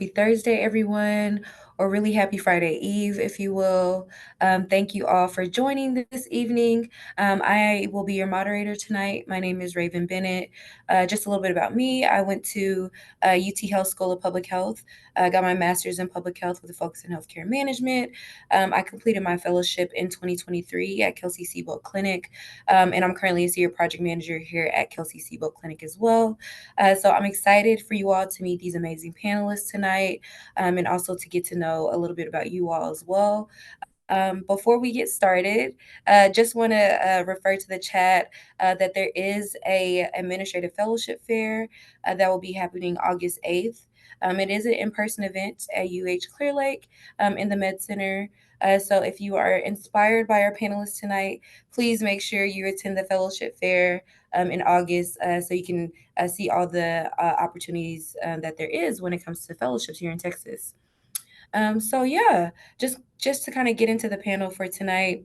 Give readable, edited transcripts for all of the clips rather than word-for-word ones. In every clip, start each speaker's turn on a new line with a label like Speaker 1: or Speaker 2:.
Speaker 1: Thursday, everyone, or really happy Friday Eve, if you will. Thank you all for joining this evening. I will be your moderator tonight. My name is Raven Bennett. Just a little bit about me. I went to UT Health School of Public Health. Got my master's in public health with a focus in healthcare management. I completed my fellowship in 2023 at Kelsey Seybold Clinic, and I'm currently a senior project manager here at Kelsey Seybold Clinic as well. So I'm excited for you all to meet these amazing panelists tonight, and also to get to know a little bit about you all as well. Before we get started, just want to refer to the chat that there is a administrative fellowship fair that will be happening August 8th. It is an in-person event at UH Clear Lake in the Med Center. So if you are inspired by our panelists tonight, please make sure you attend the fellowship fair in August so you can see all the opportunities that there is when it comes to fellowships here in Texas. So yeah, just to kind of get into the panel for tonight.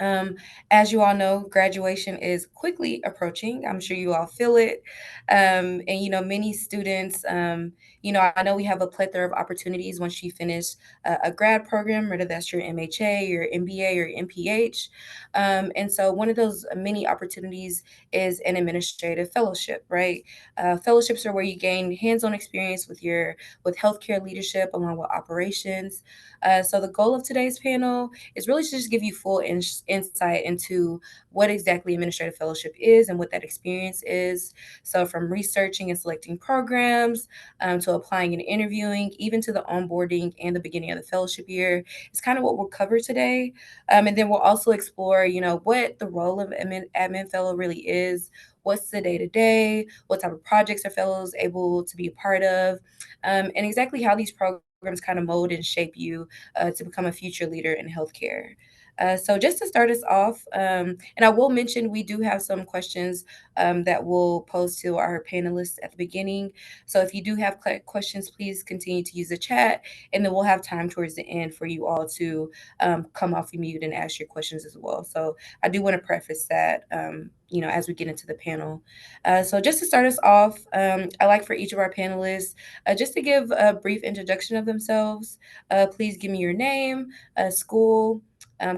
Speaker 1: Um, as you all know, graduation is quickly approaching. I'm sure you all feel it. And, many students, I know we have a plethora of opportunities once you finish a grad program, whether that's your MHA, your MBA, or MPH. And so one of those many opportunities is an administrative fellowship, right? Fellowships are where you gain hands-on experience with healthcare leadership along with operations. So the goal of today's panel is really to just give you full insight into what exactly administrative fellowship is and what that experience is. So, from researching and selecting programs to applying and interviewing, even to the onboarding and the beginning of the fellowship year, is kind of what we'll cover today. And then we'll also explore, what the role of admin fellow really is. What's the day to day? What type of projects are fellows able to be a part of? And exactly how these programs kind of mold and shape you to become a future leader in healthcare. So just to start us off, and I will mention we do have some questions that we'll pose to our panelists at the beginning. So if you do have questions, please continue to use the chat, and then we'll have time towards the end for you all to come off your mute and ask your questions as well. So I do want to preface that, as we get into the panel. So just to start us off, I like for each of our panelists just to give a brief introduction of themselves. Please give me your name, school,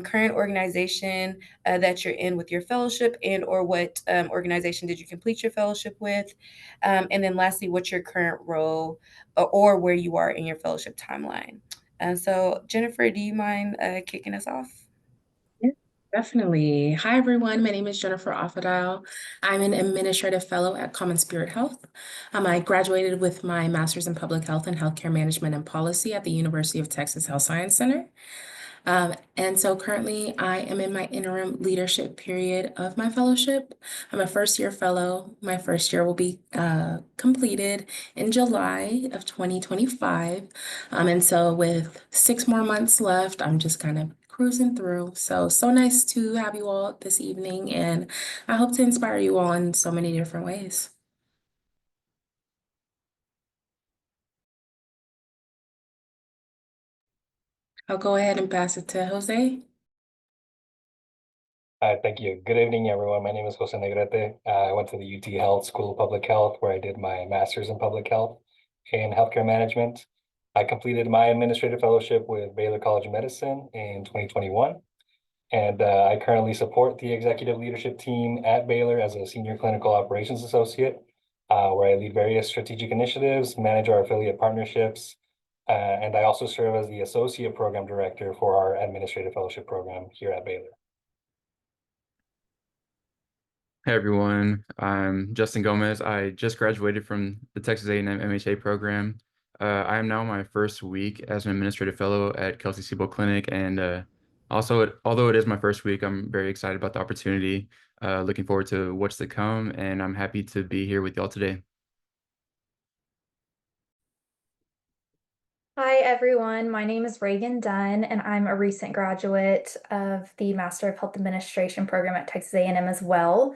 Speaker 1: current organization that you're in with your fellowship, and or what organization did you complete your fellowship with, and then lastly, what's your current role or where you are in your fellowship timeline. So Jennifer, do you mind kicking us off?
Speaker 2: Yeah, definitely. Hi, everyone. My name is Jennifer Offadile. I'm an administrative fellow at Common Spirit Health. I graduated with my master's in public health and healthcare management and policy at the University of Texas Health Science Center. And so currently I am in my interim leadership period of my fellowship. I'm a first year fellow. My first year will be completed in July of 2025. And so with 6 more months left, I'm just kind of cruising through. So nice to have you all this evening, and I hope to inspire you all in so many different ways. I'll go ahead and pass it to Jose.
Speaker 3: Thank you. Good evening, everyone. My name is Jose Negrete. I went to the UT Health School of Public Health, where I did my master's in public health and healthcare management. I completed my administrative fellowship with Baylor College of Medicine in 2021. And I currently support the executive leadership team at Baylor as a senior clinical operations associate, where I lead various strategic initiatives, manage our affiliate partnerships, and I also serve as the associate program director for our administrative fellowship program here at Baylor.
Speaker 4: Hey everyone, I'm Justin Gomez. I just graduated from the Texas A&M MHA program. I am now my first week as an administrative fellow at Kelsey Seybold Clinic, and although it is my first week, I'm very excited about the opportunity. Looking forward to what's to come, and I'm happy to be here with y'all today.
Speaker 5: Hi, everyone. My name is Reagan Dunn, and I'm a recent graduate of the Master of Health Administration program at Texas A&M as well.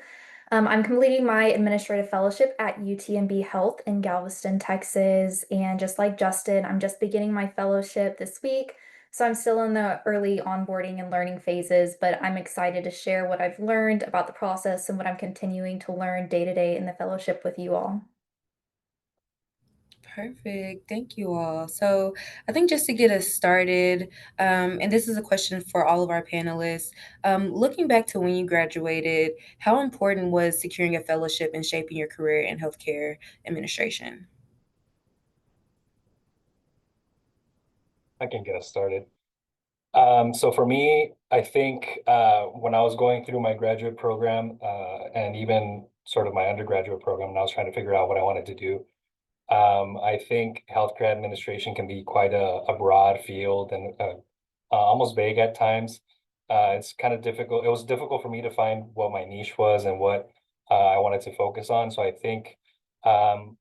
Speaker 5: I'm completing my administrative fellowship at UTMB Health in Galveston, Texas. And just like Justin, I'm just beginning my fellowship this week. So I'm still in the early onboarding and learning phases, but I'm excited to share what I've learned about the process and what I'm continuing to learn day to day in the fellowship with you all.
Speaker 1: Perfect. Thank you all. So, I think just to get us started, and this is a question for all of our panelists, looking back to when you graduated, how important was securing a fellowship and shaping your career in healthcare administration?
Speaker 3: I can get us started. So for me, I think when I was going through my graduate program and even sort of my undergraduate program, and I was trying to figure out what I wanted to do, I think healthcare administration can be quite a broad field and almost vague at times. It's kind of difficult. It was difficult for me to find what my niche was and what I wanted to focus on. So I think, um,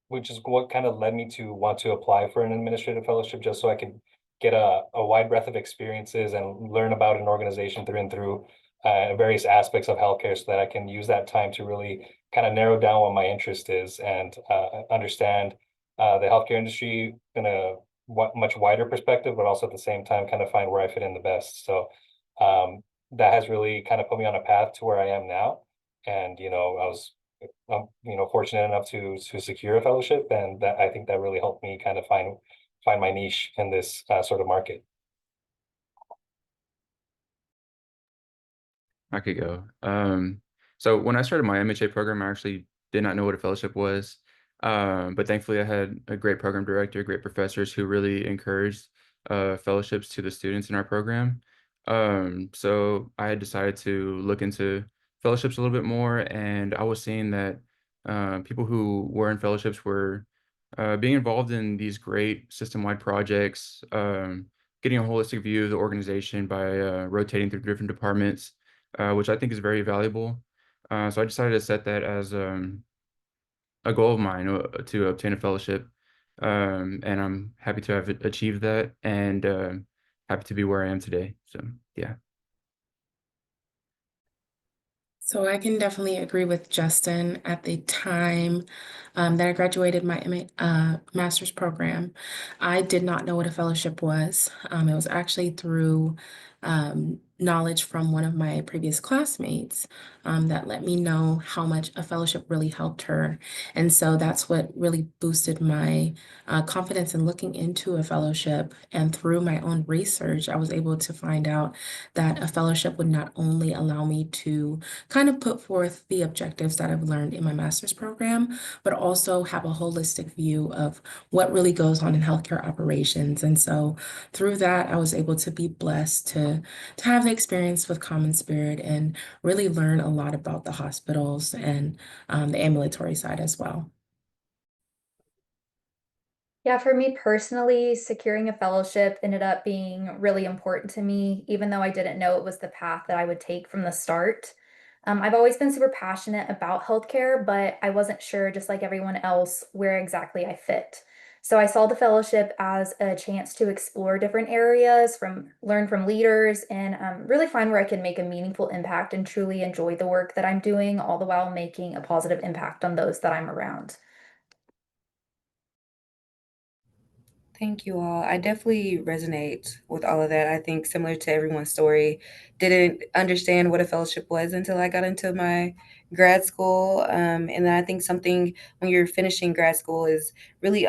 Speaker 3: which is what kind of led me to want to apply for an administrative fellowship, just so I could get a wide breadth of experiences and learn about an organization through and through various aspects of healthcare, so that I can use that time to really kind of narrow down what my interest is and understand the healthcare industry in a much wider perspective, but also at the same time kind of find where I fit in the best. So that has really kind of put me on a path to where I am now. And, I was fortunate enough to secure a fellowship, and that I think that really helped me kind of find my niche in this sort of market.
Speaker 4: I could go. So when I started my MHA program, I actually did not know what a fellowship was. But thankfully I had a great program director, great professors who really encouraged fellowships to the students in our program. So I had decided to look into fellowships a little bit more, and I was seeing that people who were in fellowships were being involved in these great system-wide projects, getting a holistic view of the organization by rotating through different departments, which I think is very valuable. So I decided to set that as a goal of mine to obtain a fellowship. And I'm happy to have achieved that, and happy to be where I am today. So, yeah.
Speaker 2: So I can definitely agree with Justin. At the time that I graduated my master's program, I did not know what a fellowship was. It was actually through knowledge from one of my previous classmates that let me know how much a fellowship really helped her. And so that's what really boosted my confidence in looking into a fellowship. And through my own research, I was able to find out that a fellowship would not only allow me to kind of put forth the objectives that I've learned in my master's program, but also have a holistic view of what really goes on in healthcare operations. And so through that, I was able to be blessed to have the experience with Common Spirit and really learn a lot about the hospitals and the ambulatory side as well.
Speaker 5: Yeah, for me personally, securing a fellowship ended up being really important to me, even though I didn't know it was the path that I would take from the start. I've always been super passionate about healthcare, but I wasn't sure, just like everyone else, where exactly I fit. So I saw the fellowship as a chance to explore different areas, learn from leaders, and really find where I can make a meaningful impact and truly enjoy the work that I'm doing, all the while making a positive impact on those that I'm around.
Speaker 1: Thank you all. I definitely resonate with all of that. I think similar to everyone's story, didn't understand what a fellowship was until I got into my grad school. And then I think something when you're finishing grad school is really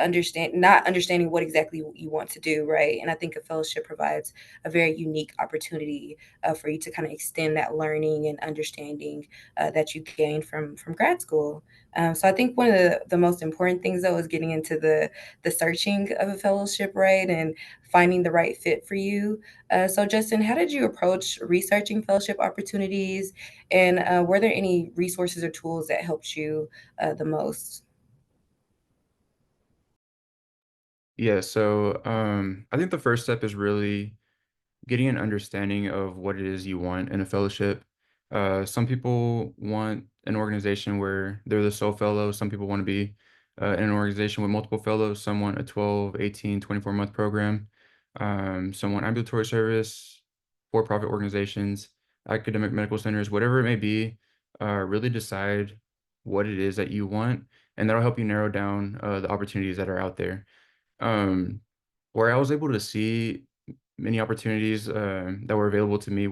Speaker 1: not understanding what exactly you want to do, right? And I think a fellowship provides a very unique opportunity for you to kind of extend that learning and understanding that you gain from grad school. So I think one of the most important things though is getting into the searching of a fellowship, right? And finding the right fit for you. So, Justin, how did you approach researching fellowship opportunities? And were there any resources or tools that helped you the most?
Speaker 4: Yeah, so I think the first step is really getting an understanding of what it is you want in a fellowship. Some people want an organization where they're the sole fellow. Some people want to be in an organization with multiple fellows. Some want a 12, 18, 24-month program. Some want ambulatory service, for-profit organizations, academic medical centers, whatever it may be. Really decide what it is that you want, and that'll help you narrow down the opportunities that are out there. Um, where I was able to see many opportunities that were available to me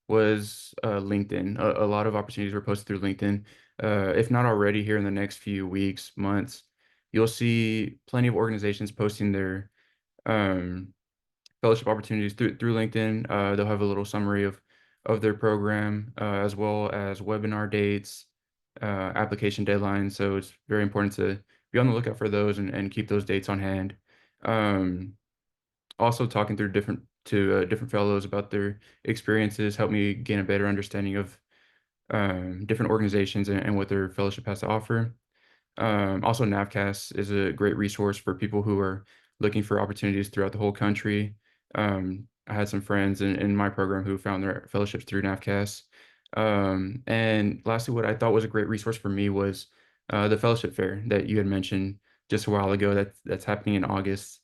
Speaker 4: was LinkedIn. A lot of opportunities were posted through LinkedIn. If not already, here in the next few weeks, months, you'll see plenty of organizations posting their um, fellowship opportunities through LinkedIn. They'll have a little summary of their program, as well as webinar dates, application deadlines. So it's very important to be on the lookout for those and keep those dates on hand. Um, Also talking through different fellows about their experiences helped me gain a better understanding of different organizations and what their fellowship has to offer. Also, NAVCAS is a great resource for people who are looking for opportunities throughout the whole country. I had some friends in my program who found their fellowships through NAVCAS. And lastly, what I thought was a great resource for me was the fellowship fair that you had mentioned just a while ago. That's happening in August.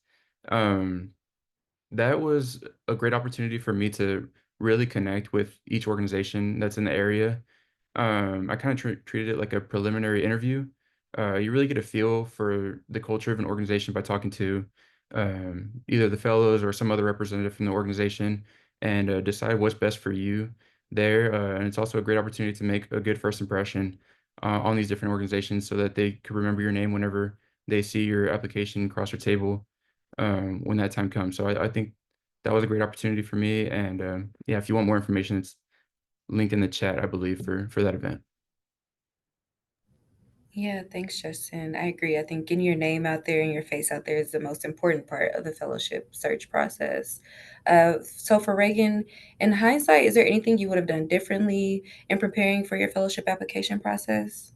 Speaker 4: Um, that was a great opportunity for me to really connect with each organization that's in the area. I kind of treated it like a preliminary interview. You really get a feel for the culture of an organization by talking to either the fellows or some other representative from the organization and decide what's best for you there. And it's also a great opportunity to make a good first impression on these different organizations so that they could remember your name whenever they see your application across your table when that time comes. So I think that was a great opportunity for me. And yeah, if you want more information, it's linked in the chat, I believe, for that event.
Speaker 1: Yeah, thanks, Justin. I agree. I think getting your name out there and your face out there is the most important part of the fellowship search process. So, for Reagan, in hindsight, is there anything you would have done differently in preparing for your fellowship application process?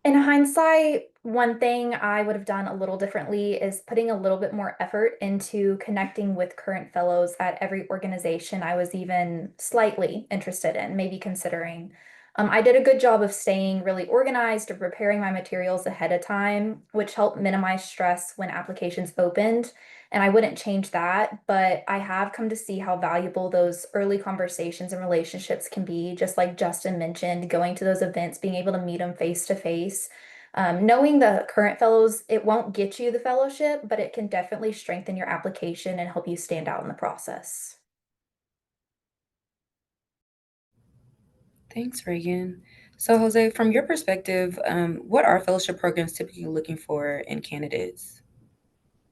Speaker 5: In hindsight, one thing I would have done a little differently is putting a little bit more effort into connecting with current fellows at every organization I was even slightly interested in, maybe considering. I did a good job of staying really organized and preparing my materials ahead of time, which helped minimize stress when applications opened. And I wouldn't change that, but I have come to see how valuable those early conversations and relationships can be, just like Justin mentioned, going to those events, being able to meet them face to face. Knowing the current fellows, it won't get you the fellowship, but it can definitely strengthen your application and help you stand out in the process.
Speaker 1: Thanks, Reagan. So, Jose, from your perspective, what are fellowship programs typically looking for in candidates?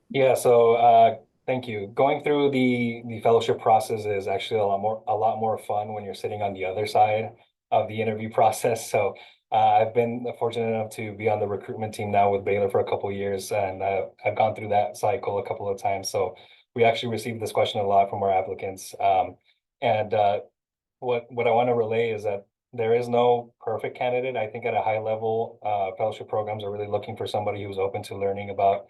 Speaker 3: Yeah, so thank you. Going through the fellowship process is actually a lot more fun when you're sitting on the other side of the interview process. So I've been fortunate enough to be on the recruitment team now with Baylor for a couple of years, and I've gone through that cycle a couple of times. So we actually received this question a lot from our applicants. And what I want to relay is that there is no perfect candidate. I think at a high level, fellowship programs are really looking for somebody who's open to learning about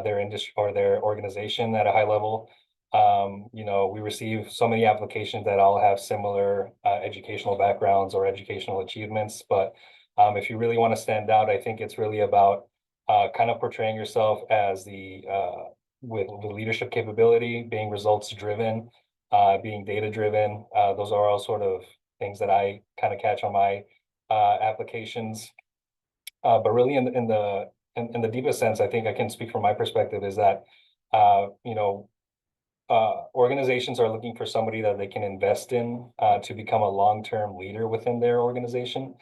Speaker 3: their industry or their organization at a high level. We receive so many applications that all have similar educational backgrounds or educational achievements. But if you really want to stand out, I think it's really about kind of portraying yourself as with leadership capability, being results driven, being data driven. Those are all sort of things that I kind of catch on my applications. But really, in the deepest sense, I think I can speak from my perspective is that uh, you know organizations are looking for somebody that they can invest in to become a long-term leader within their organization.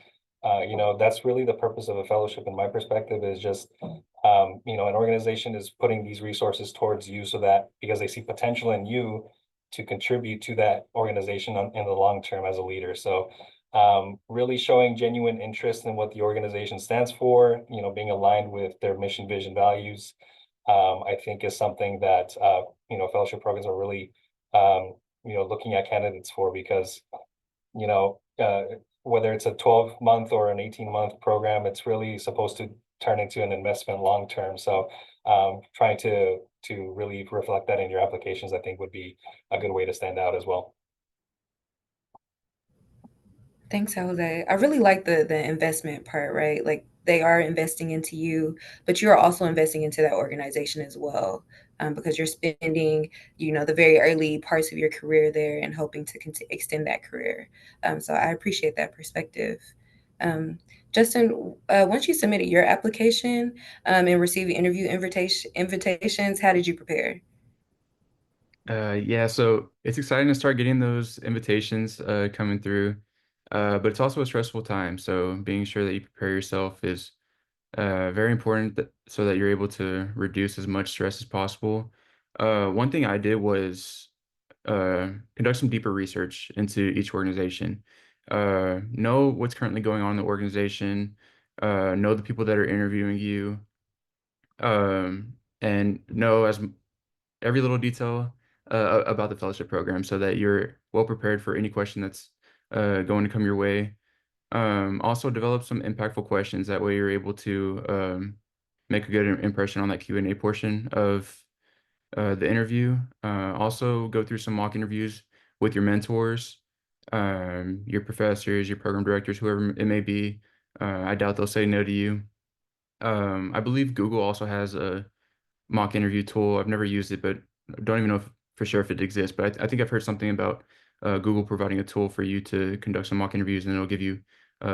Speaker 3: That's really the purpose of a fellowship, in my perspective, is just an organization is putting these resources towards you so that because they see potential in you to contribute to that organization in the long term as a leader. So really showing genuine interest in what the organization stands for, being aligned with their mission, vision, values, I think is something that, fellowship programs are really, looking at candidates for because, you know, uh, whether it's a 12-month or an 18-month program, it's really supposed to turn into an investment long term. So trying to really reflect that in your applications, I think would be a good way to stand out as well.
Speaker 1: Thanks, Jose. I really like the investment part, right? Like they are investing into you, but you're also investing into that organization as well, because you're spending, the very early parts of your career there and hoping to extend that career. So I appreciate that perspective. Um, Justin, once you submitted your application and received interview invitations, how did you prepare?
Speaker 4: Yeah, so it's exciting to start getting those invitations coming through, but it's also a stressful time. So being sure that you prepare yourself is Very important so that you're able to reduce as much stress as possible. One thing I did was conduct some deeper research into each organization. Know what's currently going on in the organization. Know the people that are interviewing you. And know every little detail about the fellowship program so that you're well prepared for any question that's going to come your way. Also develop some impactful questions. That way you're able to make a good impression on that Q&A portion of the interview. Also go through some mock interviews with your mentors, your professors, your program directors, whoever it may be. I doubt they'll say no to you. I believe Google also has a mock interview tool. I've never used it, but don't even know for sure if it exists. But I think I've heard something about Google providing a tool for you to conduct some mock interviews, and it'll give you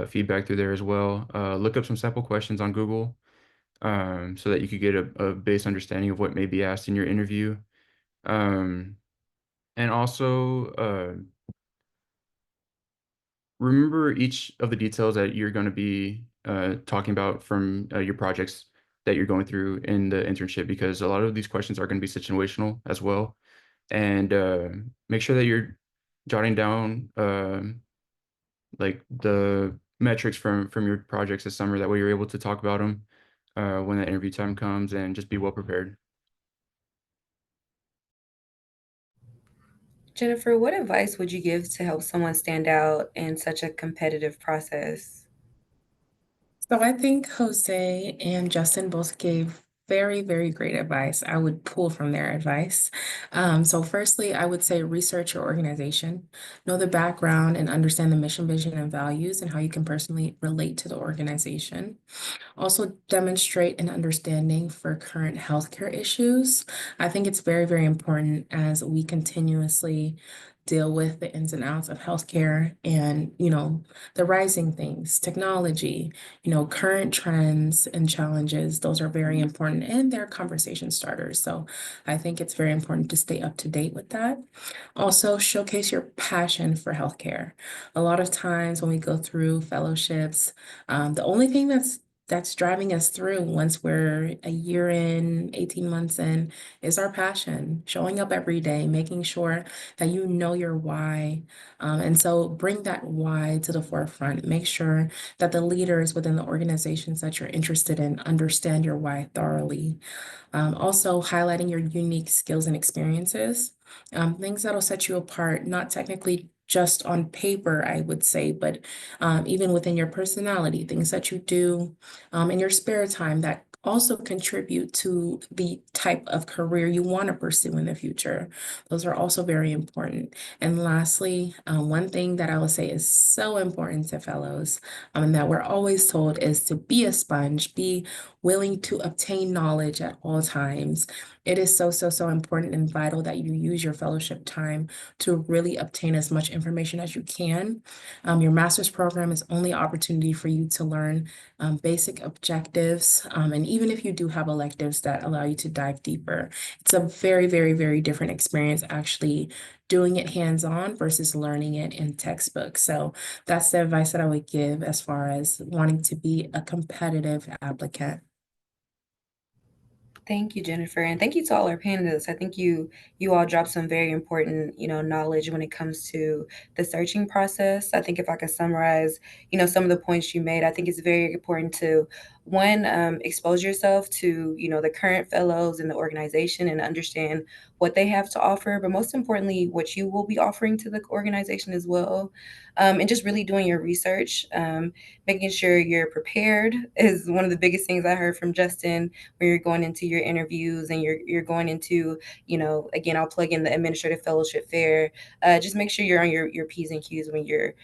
Speaker 4: feedback through there as well. Look up some sample questions on Google so that you could get a base understanding of what may be asked in your interview. Um, and also remember each of the details that you're going to be talking about from your projects that you're going through in the internship, because a lot of these questions are going to be situational as well. And make sure that you're jotting down like the metrics from your projects this summer. That way you're able to talk about them when that interview time comes, and just be well prepared.
Speaker 1: Jennifer, what advice would you give to help someone stand out in such a competitive process?
Speaker 2: So I think Jose and Justin both gave very, very great advice. I would pull from their advice. So firstly, I would say research your organization, know the background and understand the mission, vision, and values and how you can personally relate to the organization. Also demonstrate an understanding for current healthcare issues. I think it's very, very important as we continuously deal with the ins and outs of healthcare and, the rising things, technology, current trends and challenges. Those are very important and they're conversation starters. So I think it's very important to stay up to date with that. Also, showcase your passion for healthcare. A lot of times when we go through fellowships, the only thing that's driving us through once we're a year in, 18 months in, is our passion, showing up every day, making sure that you know your why. And so bring that why to the forefront. Make sure that the leaders within the organizations that you're interested in understand your why thoroughly. Also, highlighting your unique skills and experiences, things that'll set you apart, not technically just on paper, I would say, but even within your personality, things that you do in your spare time that also contribute to the type of career you want to pursue in the future. Those are also very important. And lastly, one thing that I will say is so important to fellows, and that we're always told is to be a sponge, be willing to obtain knowledge at all times. It is so, so, so important and vital that you use your fellowship time to really obtain as much information as you can. Your master's program is only opportunity for you to learn basic objectives. And even if you do have electives that allow you to dive deeper, it's a very, very, very different experience actually doing it hands-on versus learning it in textbooks. So that's the advice that I would give as far as wanting to be a competitive applicant.
Speaker 1: Thank you, Jennifer, and thank you to all our panelists. I think you all dropped some very important, knowledge when it comes to the searching process. I think if I could summarize, some of the points you made, I think it's very important to one, expose yourself to, the current fellows in the organization and understand what they have to offer, but most importantly, what you will be offering to the organization as well. And just really doing your research, making sure you're prepared is one of the biggest things I heard from Justin when you're going into your interviews and you're going into, again, I'll plug in the administrative fellowship fair. Just make sure you're on your P's and Q's when you're,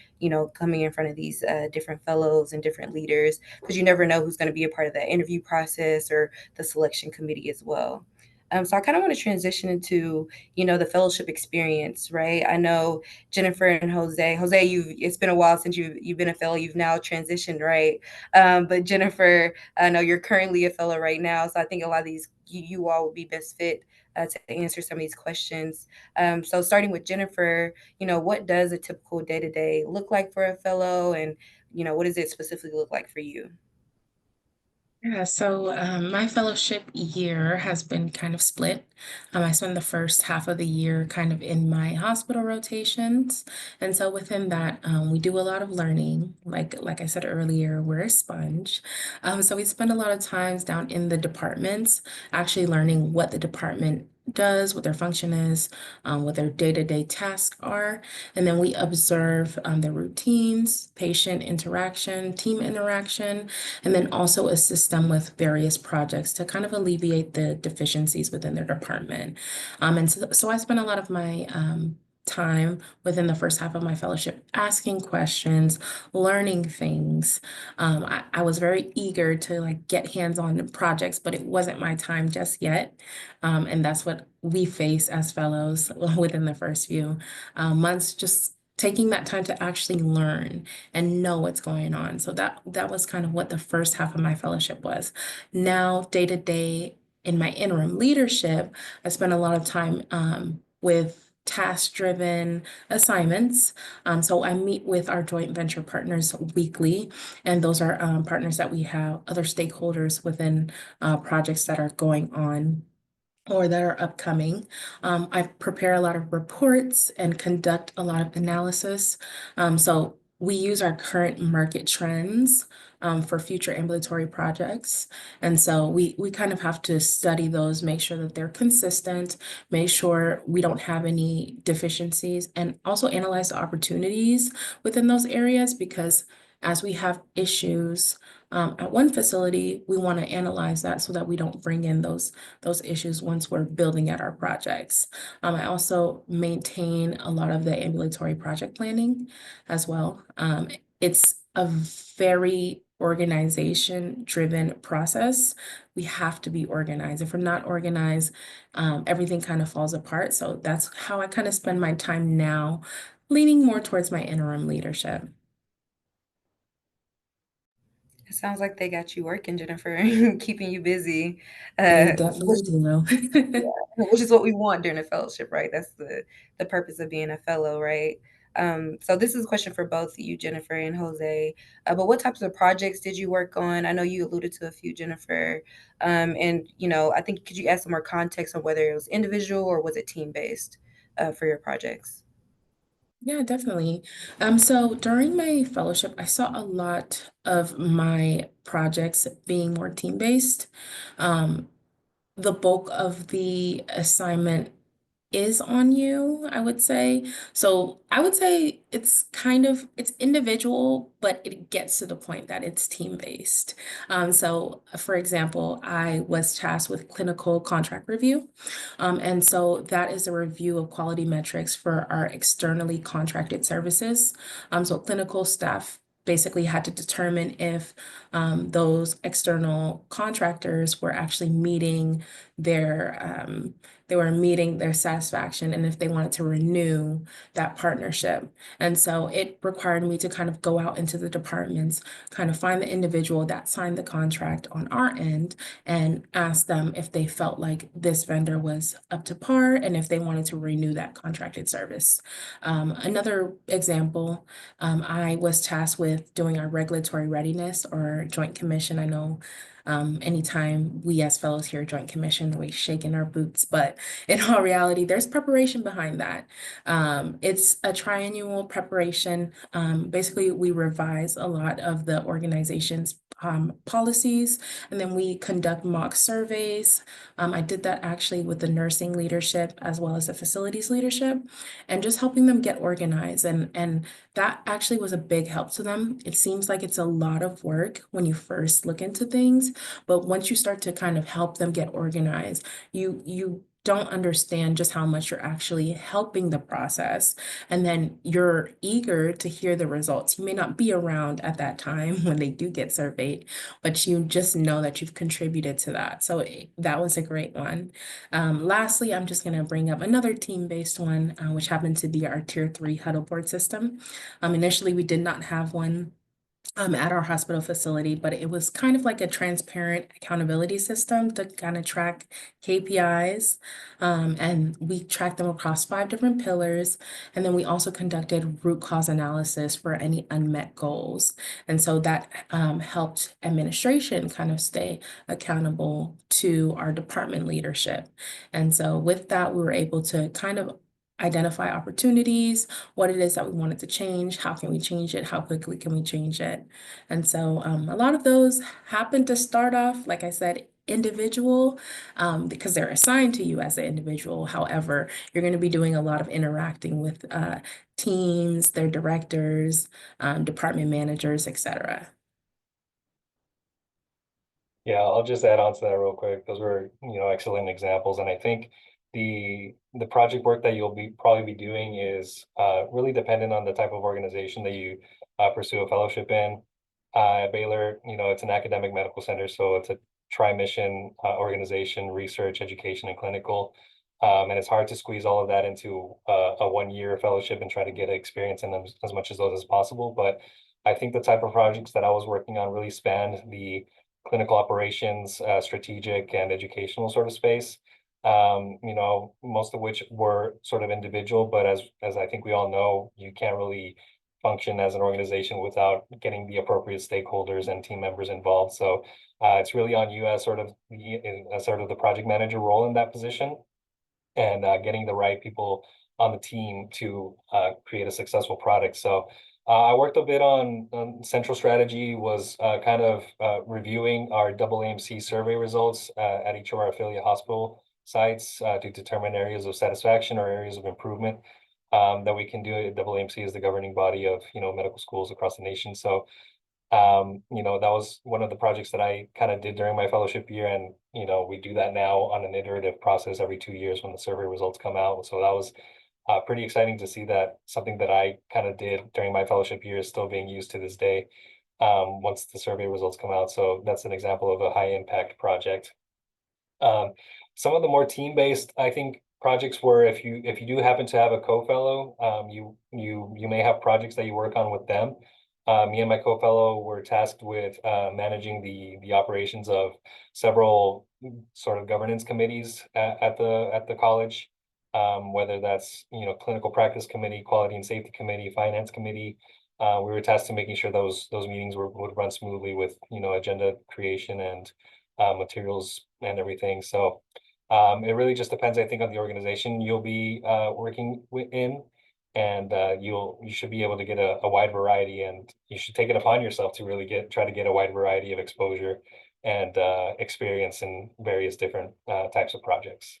Speaker 1: coming in front of these different fellows and different leaders, because you never know who's going to be a part of that interview process or the selection committee as well. So I kind of want to transition into, the fellowship experience, right? I know Jennifer and Jose, it's been a while since you've been a fellow. You've now transitioned, right? But Jennifer, I know you're currently a fellow right now, so I think a lot of these you all would be best fit to answer some of these questions. So starting with Jennifer, what does a typical day to day look like for a fellow, and what does it specifically look like for you?
Speaker 2: Yeah, so my fellowship year has been kind of split. I spend the first half of the year kind of in my hospital rotations, and so within that, we do a lot of learning. Like I said earlier, we're a sponge, so we spend a lot of times down in the departments, actually learning what the department does, what their function is, what their day-to-day tasks are, and then we observe their routines, patient interaction, team interaction, and then also assist them with various projects to kind of alleviate the deficiencies within their department. And so I spent a lot of my time within the first half of my fellowship asking questions, learning things. I was very eager to like get hands-on projects, but it wasn't my time just yet. And that's what we face as fellows within the first few months, just taking that time to actually learn and know what's going on. So that was kind of what the first half of my fellowship was. Now, day to day in my interim leadership, I spend a lot of time with task-driven assignments. So I meet with our joint venture partners weekly, and those are partners that we have other stakeholders within projects that are going on or that are upcoming. I prepare a lot of reports and conduct a lot of analysis. So we use our current market trends for future ambulatory projects. And so we kind of have to study those, make sure that they're consistent, make sure we don't have any deficiencies, and also analyze the opportunities within those areas because as we have issues at one facility, we want to analyze that so that we don't bring in those issues once we're building out our projects. I also maintain a lot of the ambulatory project planning as well. It's a very organization-driven process. We have to be organized. If we're not organized, everything kind of falls apart. So that's how I kind of spend my time now, leaning more towards my interim leadership.
Speaker 1: It sounds like they got you working, Jennifer, keeping you busy,
Speaker 2: They
Speaker 1: which
Speaker 2: definitely do.
Speaker 1: which is what we want during a fellowship, right? That's the purpose of being a fellow, right? So this is a question for both you, Jennifer and Jose. But what types of projects did you work on? I know you alluded to a few, Jennifer. And I think could you add some more context on whether it was individual or was it team based for your projects?
Speaker 2: Yeah, definitely. So during my fellowship, I saw a lot of my projects being more team-based. Um, the bulk of the assignment is on you, I would say. So I would say it's individual, but it gets to the point that it's team-based. So for example, I was tasked with clinical contract review. And so that is a review of quality metrics for our externally contracted services. So clinical staff basically had to determine if those external contractors were actually meeting their satisfaction and if they wanted to renew that partnership. And so it required me to kind of go out into the departments, kind of find the individual that signed the contract on our end and ask them if they felt like this vendor was up to par and if they wanted to renew that contracted service. Another example, I was tasked with doing our regulatory readiness or joint commission. I know anytime we as fellows hear Joint Commission, we shake in our boots, but in all reality, there's preparation behind that. It's a triannual preparation. Basically, we revise a lot of the organization's policies, and then we conduct mock surveys. I did that actually with the nursing leadership as well as the facilities leadership, and just helping them get organized. And that actually was a big help to them. It seems like it's a lot of work when you first look into things, but once you start to kind of help them get organized, you don't understand just how much you're actually helping the process. And then you're eager to hear the results. You may not be around at that time when they do get surveyed, but you just know that you've contributed to that. So that was a great one. Lastly, I'm just going to bring up another team-based one, which happened to be our Tier 3 huddle board system. Initially, we did not have one at our hospital facility, but it was kind of like a transparent accountability system to kind of track KPIs. And we tracked them across 5 different pillars. And then we also conducted root cause analysis for any unmet goals. And so that helped administration kind of stay accountable to our department leadership. And so with that, we were able to kind of identify opportunities, what it is that we wanted to change, how can we change it, how quickly can we change it. And so a lot of those happen to start off, like I said, individual, because they're assigned to you as an individual. However, you're going to be doing a lot of interacting with teams, their directors, department managers, etc.
Speaker 3: Yeah, I'll just add on to that real quick. Those were, excellent examples. And I think the project work that you'll probably be doing is really dependent on the type of organization that you pursue a fellowship in. At Baylor, it's an academic medical center, so it's a tri-mission organization, research, education, and clinical. And it's hard to squeeze all of that into a 1-year fellowship and try to get experience in them as much as those as possible. But I think the type of projects that I was working on really spanned the clinical operations, strategic and educational sort of space. Most of which were sort of individual, but as I think we all know, you can't really function as an organization without getting the appropriate stakeholders and team members involved. So it's really on you as sort of the project manager role in that position, and getting the right people on the team to create a successful product. So I worked a bit on central strategy, was kind of reviewing our AAMC survey results at each of our affiliate hospital sites to determine areas of satisfaction or areas of improvement that we can do. AAMC is the governing body of medical schools across the nation. So that was one of the projects that I kind of did during my fellowship year. And, we do that now on an iterative process every 2 years when the survey results come out. So that was pretty exciting to see that something that I kind of did during my fellowship year is still being used to this day once the survey results come out. So that's an example of a high impact project. Some of the more team-based, I think, projects where if you do happen to have a co-fellow, you may have projects that you work on with them. Me and my co-fellow were tasked with managing the operations of several sort of governance committees at the college, whether that's clinical practice committee, quality and safety committee, finance committee. We were tasked to making sure those meetings would run smoothly with agenda creation and materials and everything. So it really just depends, I think, on the organization you'll be working in. And you should be able to get a wide variety, and you should take it upon yourself to really try to get a wide variety of exposure and experience in various different types of projects.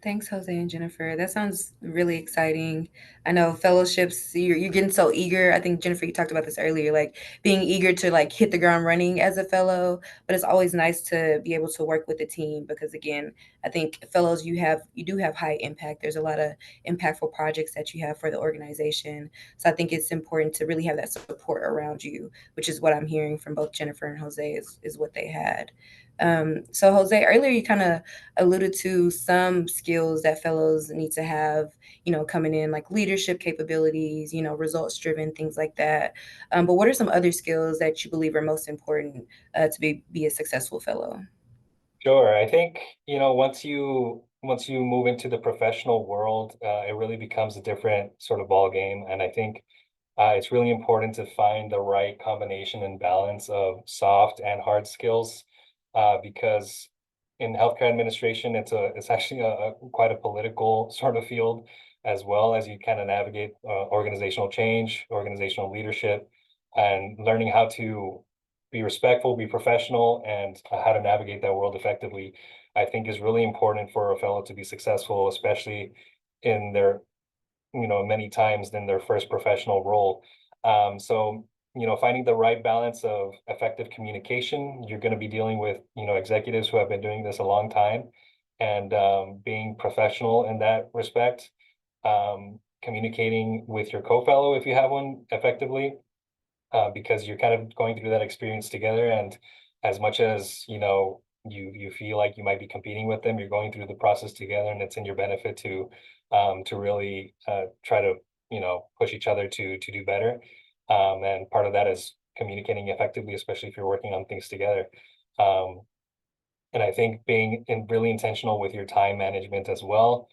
Speaker 1: Thanks, Jose and Jennifer. That sounds really exciting. I know fellowships, you're getting so eager. I think Jennifer, you talked about this earlier, like being eager to like hit the ground running as a fellow, but it's always nice to be able to work with a team because again, I think fellows you do have high impact. There's a lot of impactful projects that you have for the organization. So I think it's important to really have that support around you, which is what I'm hearing from both Jennifer and Jose is what they had. So Jose, earlier you kind of alluded to some skills that fellows need to have, coming in like leadership capabilities, results driven, things like that. But what are some other skills that you believe are most important to be a successful fellow?
Speaker 3: Sure. I think, once you move into the professional world, it really becomes a different sort of ball game. And I think it's really important to find the right combination and balance of soft and hard skills, because in healthcare administration, it's actually quite a political sort of field, as well as you kind of navigate organizational change, organizational leadership, and learning how to be respectful, be professional, and how to navigate that world effectively, I think is really important for a fellow to be successful, especially in their, many times in their first professional role. So, finding the right balance of effective communication, you're going to be dealing with, executives who have been doing this a long time, and being professional in that respect, communicating with your co-fellow if you have one effectively, because you're kind of going through that experience together. And as much as, you feel like you might be competing with them, you're going through the process together, and it's in your benefit to really try to, push each other to do better. And part of that is communicating effectively, especially if you're working on things together. And I think being really intentional with your time management as well.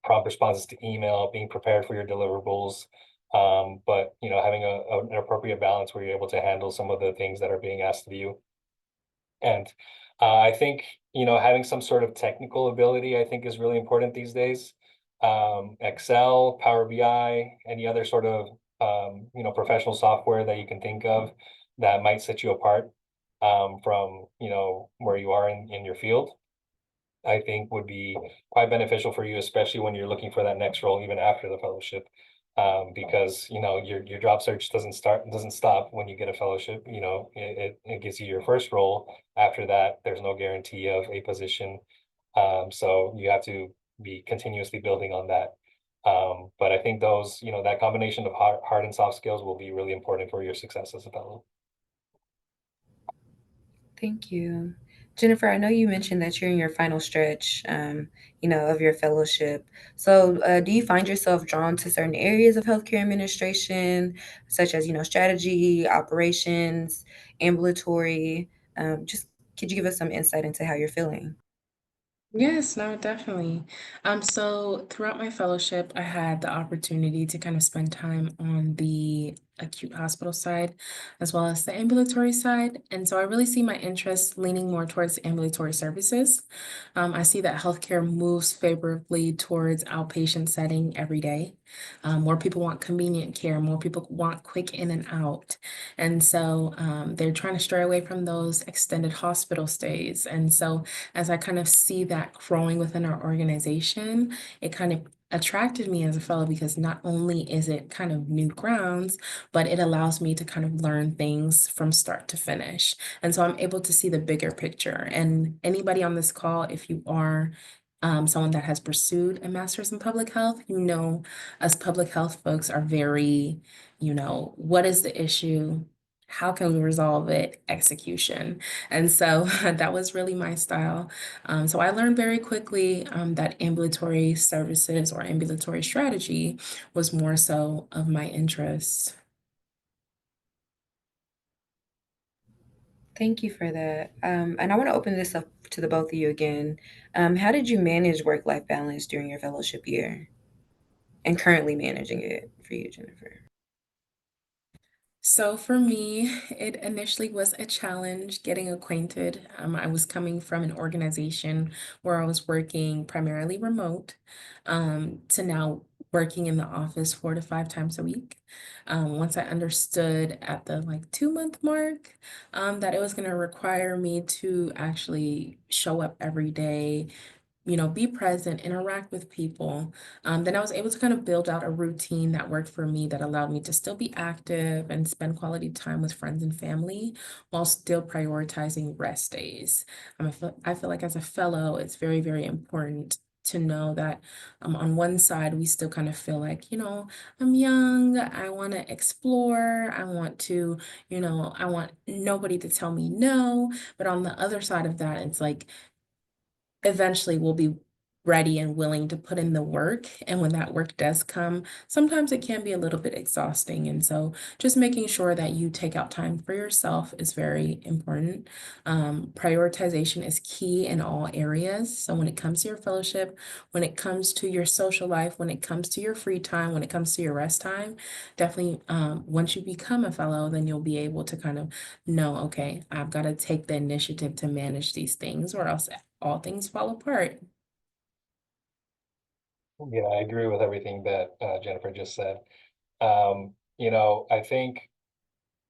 Speaker 3: Prompt responses to email, being prepared for your deliverables, but having an appropriate balance where you're able to handle some of the things that are being asked of you. And I think having some sort of technical ability, I think, is really important these days. Excel, Power BI, any other sort of professional software that you can think of that might set you apart from where you are in your field, I think would be quite beneficial for you, especially when you're looking for that next role, even after the fellowship. Because your job search doesn't stop when you get a fellowship. It gives you your first role. After that, there's no guarantee of a position. So you have to be continuously building on that. But I think those, that combination of hard and soft skills will be really important for your success as a fellow.
Speaker 1: Thank you. Jennifer, I know you mentioned that you're in your final stretch, of your fellowship. So, do you find yourself drawn to certain areas of healthcare administration, such as, strategy, operations, ambulatory? Just could you give us some insight into how you're feeling?
Speaker 2: Yes, no, definitely. So throughout my fellowship, I had the opportunity to kind of spend time on the acute hospital side as well as the ambulatory side. And so I really see my interest leaning more towards ambulatory services. I see that healthcare moves favorably towards outpatient setting every day. More people want convenient care, more people want quick in and out. And so they're trying to stray away from those extended hospital stays. And so as I kind of see that growing within our organization, it kind of attracted me as a fellow because not only is it kind of new grounds, but it allows me to kind of learn things from start to finish. And so I'm able to see the bigger picture. And anybody on this call, if you are someone that has pursued a master's in public health, us public health folks are very, what is the issue? How can we resolve it? Execution. And so that was really my style. So I learned very quickly that ambulatory services or ambulatory strategy was more so of my interest.
Speaker 1: Thank you for that. And I want to open this up to the both of you again. How did you manage work-life balance during your fellowship year and currently managing it for you, Jennifer?
Speaker 2: So for me, it initially was a challenge getting acquainted. I was coming from an organization where I was working primarily remote, to now working in the office 4 to 5 times a week. Once I understood at the like 2 month mark, that it was going to require me to actually show up every day, be present, interact with people. Then I was able to kind of build out a routine that worked for me that allowed me to still be active and spend quality time with friends and family while still prioritizing rest days. I feel like as a fellow, it's very, very important to know that on one side, we still kind of feel like, I'm young, I want to explore, I want nobody to tell me no. But on the other side of that, it's like, eventually we'll be ready and willing to put in the work. And when that work does come, sometimes it can be a little bit exhausting. And so just making sure that you take out time for yourself is very important. Prioritization is key in all areas. So when it comes to your fellowship, when it comes to your social life, when it comes to your free time, when it comes to your rest time, definitely once you become a fellow, then you'll be able to kind of know, okay, I've got to take the initiative to manage these things or else all things fall apart.
Speaker 3: Yeah, I agree with everything that Jennifer just said. I think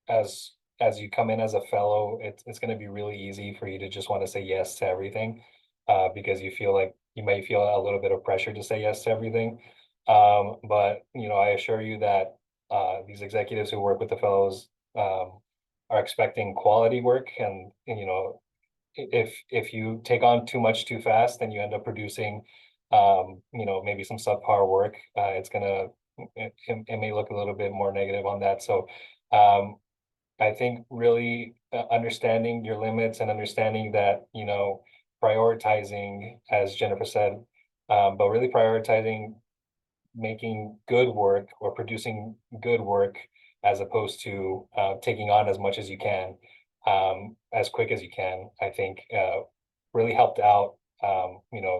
Speaker 3: as you come in as a fellow, it's going to be really easy for you to just want to say yes to everything, because you feel like you may feel a little bit of pressure to say yes to everything. But I assure you that these executives who work with the fellows are expecting quality work, and if you take on too much too fast, then you end up producing maybe some subpar work. It may look a little bit more negative on that. So I think really understanding your limits and understanding that, prioritizing, as Jennifer said, but really prioritizing making good work or producing good work as opposed to taking on as much as you can, as quick as you can, I think really helped out.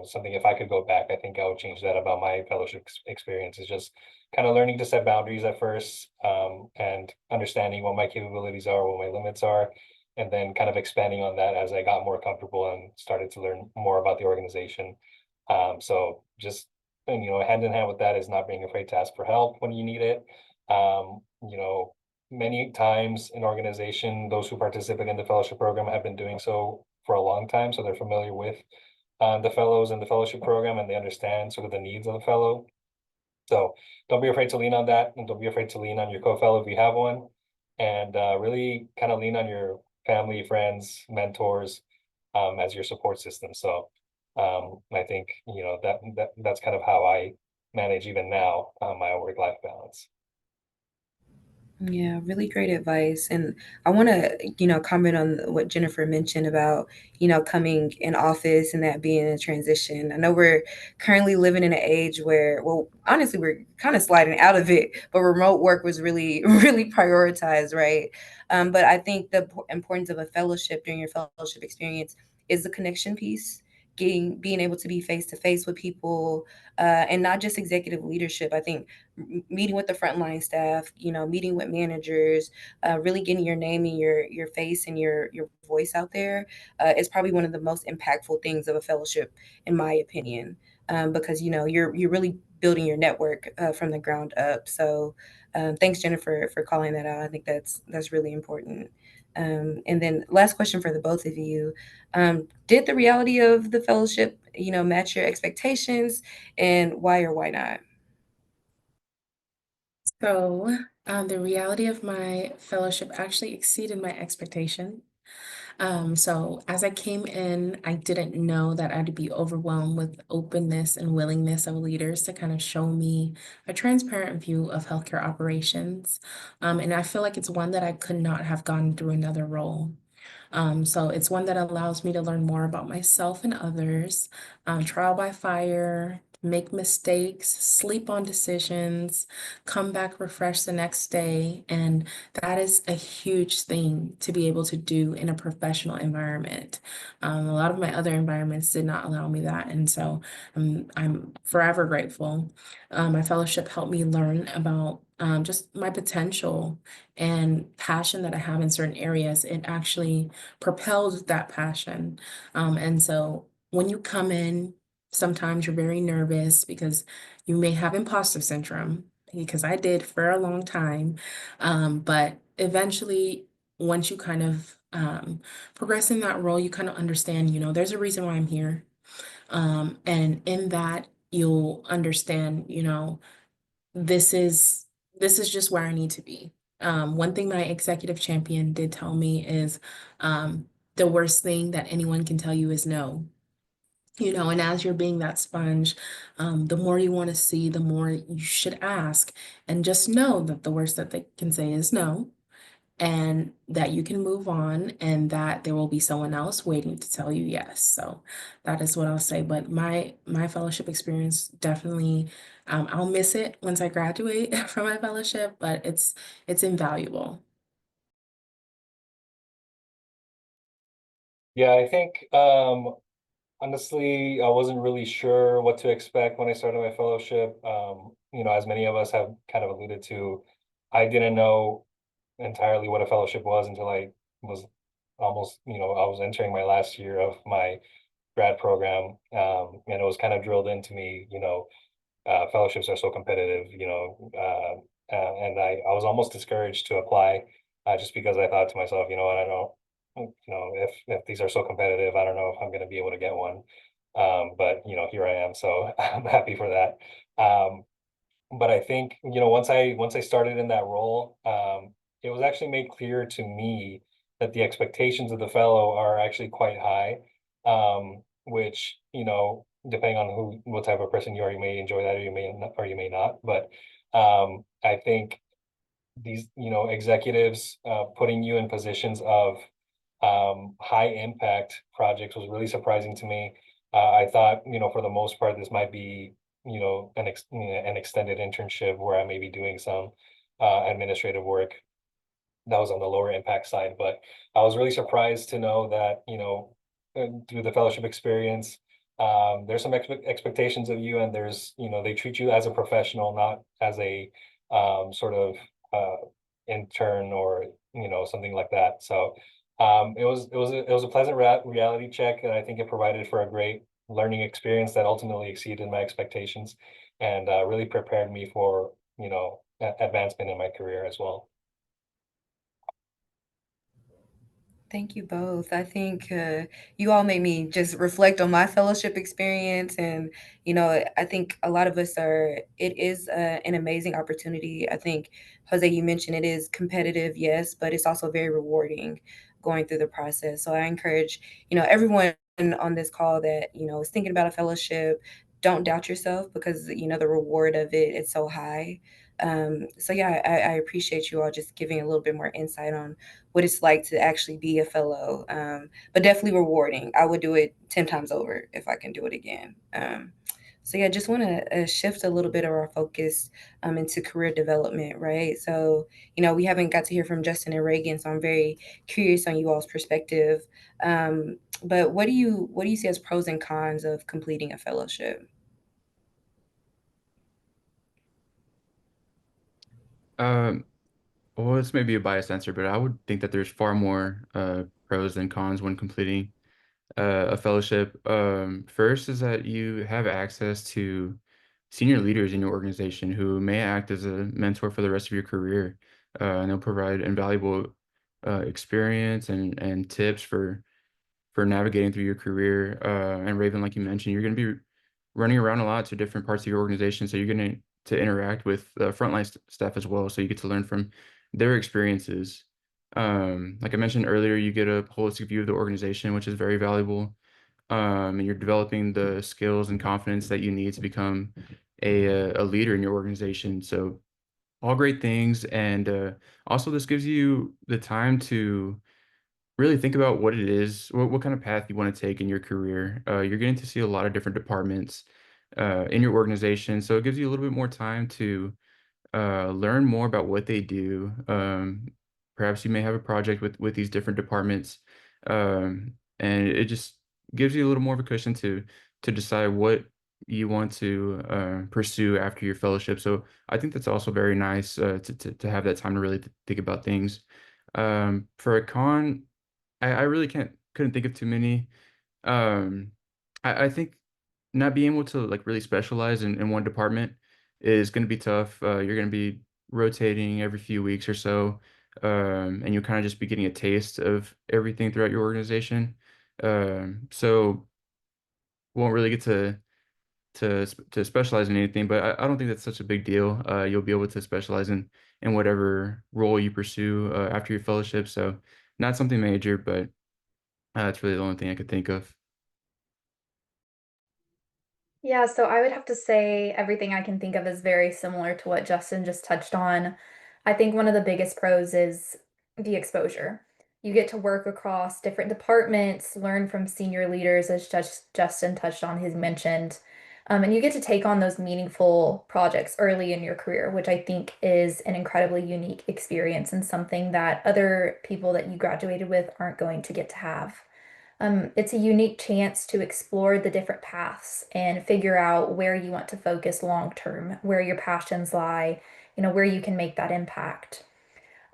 Speaker 3: Something, if I could go back, I think I would change that about my fellowship experience, is just kind of learning to set boundaries at first, and understanding what my capabilities are, what my limits are, and then kind of expanding on that as I got more comfortable and started to learn more about the organization. So just, hand in hand with that is not being afraid to ask for help when you need it. Um, you know, Many times in organization, those who participate in the fellowship program have been doing so for a long time, so they're familiar with the fellows and the fellowship program, and they understand sort of the needs of the fellow. So don't be afraid to lean on that, and don't be afraid to lean on your co-fellow if you have one, and really kind of lean on your family, friends, mentors, as your support system. So I think that's kind of how I manage even now my work-life balance.
Speaker 1: Yeah, really great advice. And I want to, comment on what Jennifer mentioned about, coming in office and that being a transition. I know we're currently living in an age where, well, honestly, we're kind of sliding out of it, but remote work was really, really prioritized, right? But I think the importance of a fellowship during your fellowship experience is the connection piece. Being able to be face to face with people, and not just executive leadership. I think meeting with the frontline staff, meeting with managers, really getting your name and your face and your voice out there, is probably one of the most impactful things of a fellowship, in my opinion, because you're really building your network from the ground up. So thanks, Jennifer, for calling that out. I think that's really important. And then last question for the both of you. Did the reality of the fellowship, match your expectations, and why or why not?
Speaker 2: So, the reality of my fellowship actually exceeded my expectation. So as I came in, I didn't know that I'd be overwhelmed with openness and willingness of leaders to kind of show me a transparent view of healthcare operations. And I feel like it's one that I could not have gotten through another role. So it's one that allows me to learn more about myself and others, trial by fire, make mistakes, sleep on decisions, come back refreshed the next day. And that is a huge thing to be able to do in a professional environment. A lot of my other environments did not allow me that. And so I'm forever grateful. My fellowship helped me learn about just my potential and passion that I have in certain areas. It actually propelled that passion. And so when you come in, sometimes you're very nervous because you may have imposter syndrome, because I did for a long time. But eventually, once you kind of progress in that role, you kind of understand, there's a reason why I'm here. And in that, you'll understand, this is this is just where I need to be. One thing my executive champion did tell me is the worst thing that anyone can tell you is no. And as you're being that sponge, the more you want to see, the more you should ask. And just know that the worst that they can say is no, and that you can move on, and that there will be someone else waiting to tell you yes. So that is what I'll say. But my fellowship experience definitely, I'll miss it once I graduate from my fellowship, but it's invaluable.
Speaker 3: Yeah, I think honestly, I wasn't really sure what to expect when I started my fellowship. As many of us have kind of alluded to, I didn't know entirely what a fellowship was until I was almost, I was entering my last year of my grad program. And it was kind of drilled into me, fellowships are so competitive, and I was almost discouraged to apply, just because I thought to myself, I don't, if these are so competitive, I don't know if I'm going to be able to get one. But here I am, so I'm happy for that. But I think, once I started in that role, it was actually made clear to me that the expectations of the fellow are actually quite high. Which, depending on what type of person you are, you may enjoy that, or you may not. But I think these, executives putting you in positions of high impact projects was really surprising to me. I thought, for the most part, this might be an extended internship where I may be doing some administrative work that was on the lower impact side. But I was really surprised to know that, through the fellowship experience, there's some expectations of you, and they treat you as a professional, not as a sort of intern or, something like that. So it was a pleasant reality check, and I think it provided for a great learning experience that ultimately exceeded my expectations and really prepared me for, advancement in my career as well.
Speaker 1: Thank you both. I think you all made me just reflect on my fellowship experience. And, I think a lot of us it is an amazing opportunity. I think, Jose, you mentioned it is competitive, yes, but it's also very rewarding going through the process. So I encourage, everyone on this call that, is thinking about a fellowship, don't doubt yourself because, the reward of it's so high. So yeah, I appreciate you all just giving a little bit more insight on what it's like to actually be a fellow, but definitely rewarding. I would do it 10 times over if I can do it again. So yeah, just want to shift a little bit of our focus into career development, right? So, we haven't got to hear from Justin and Reagan, so I'm very curious on you all's perspective. But what do you see as pros and cons of completing a fellowship?
Speaker 4: Um, well, this may be a biased answer, but I would think that there's far more pros than cons when completing a fellowship. First is that you have access to senior leaders in your organization who may act as a mentor for the rest of your career, and they'll provide invaluable experience and tips for navigating through your career. And Raven, like you mentioned, you're going to be running around a lot to different parts of your organization, so you're going to interact with frontline staff as well. So you get to learn from their experiences. Like I mentioned earlier, you get a holistic view of the organization, which is very valuable. And you're developing the skills and confidence that you need to become a leader in your organization. So all great things, and also this gives you the time to really think about what it is, what kind of path you want to take in your career. You're getting to see a lot of different departments in your organization, so it gives you a little bit more time to learn more about what they do. Perhaps you may have a project with these different departments, and it just gives you a little more of a cushion to decide what you want to pursue after your fellowship. So I think that's also very nice to have that time to really think about things. For a con, I really couldn't think of too many. Um, I think not being able to like really specialize in one department is going to be tough. You're going to be rotating every few weeks or so, and you'll kind of just be getting a taste of everything throughout your organization. So won't really get to specialize in anything, but I don't think that's such a big deal. You'll be able to specialize in whatever role you pursue after your fellowship. So not something major, but that's really the only thing I could think of.
Speaker 5: Yeah, so I would have to say everything I can think of is very similar to what Justin just touched on. I think one of the biggest pros is the exposure. You get to work across different departments, learn from senior leaders, as Justin touched on, he's mentioned, and you get to take on those meaningful projects early in your career, which I think is an incredibly unique experience and something that other people that you graduated with aren't going to get to have. It's a unique chance to explore the different paths and figure out where you want to focus long term, where your passions lie, where you can make that impact.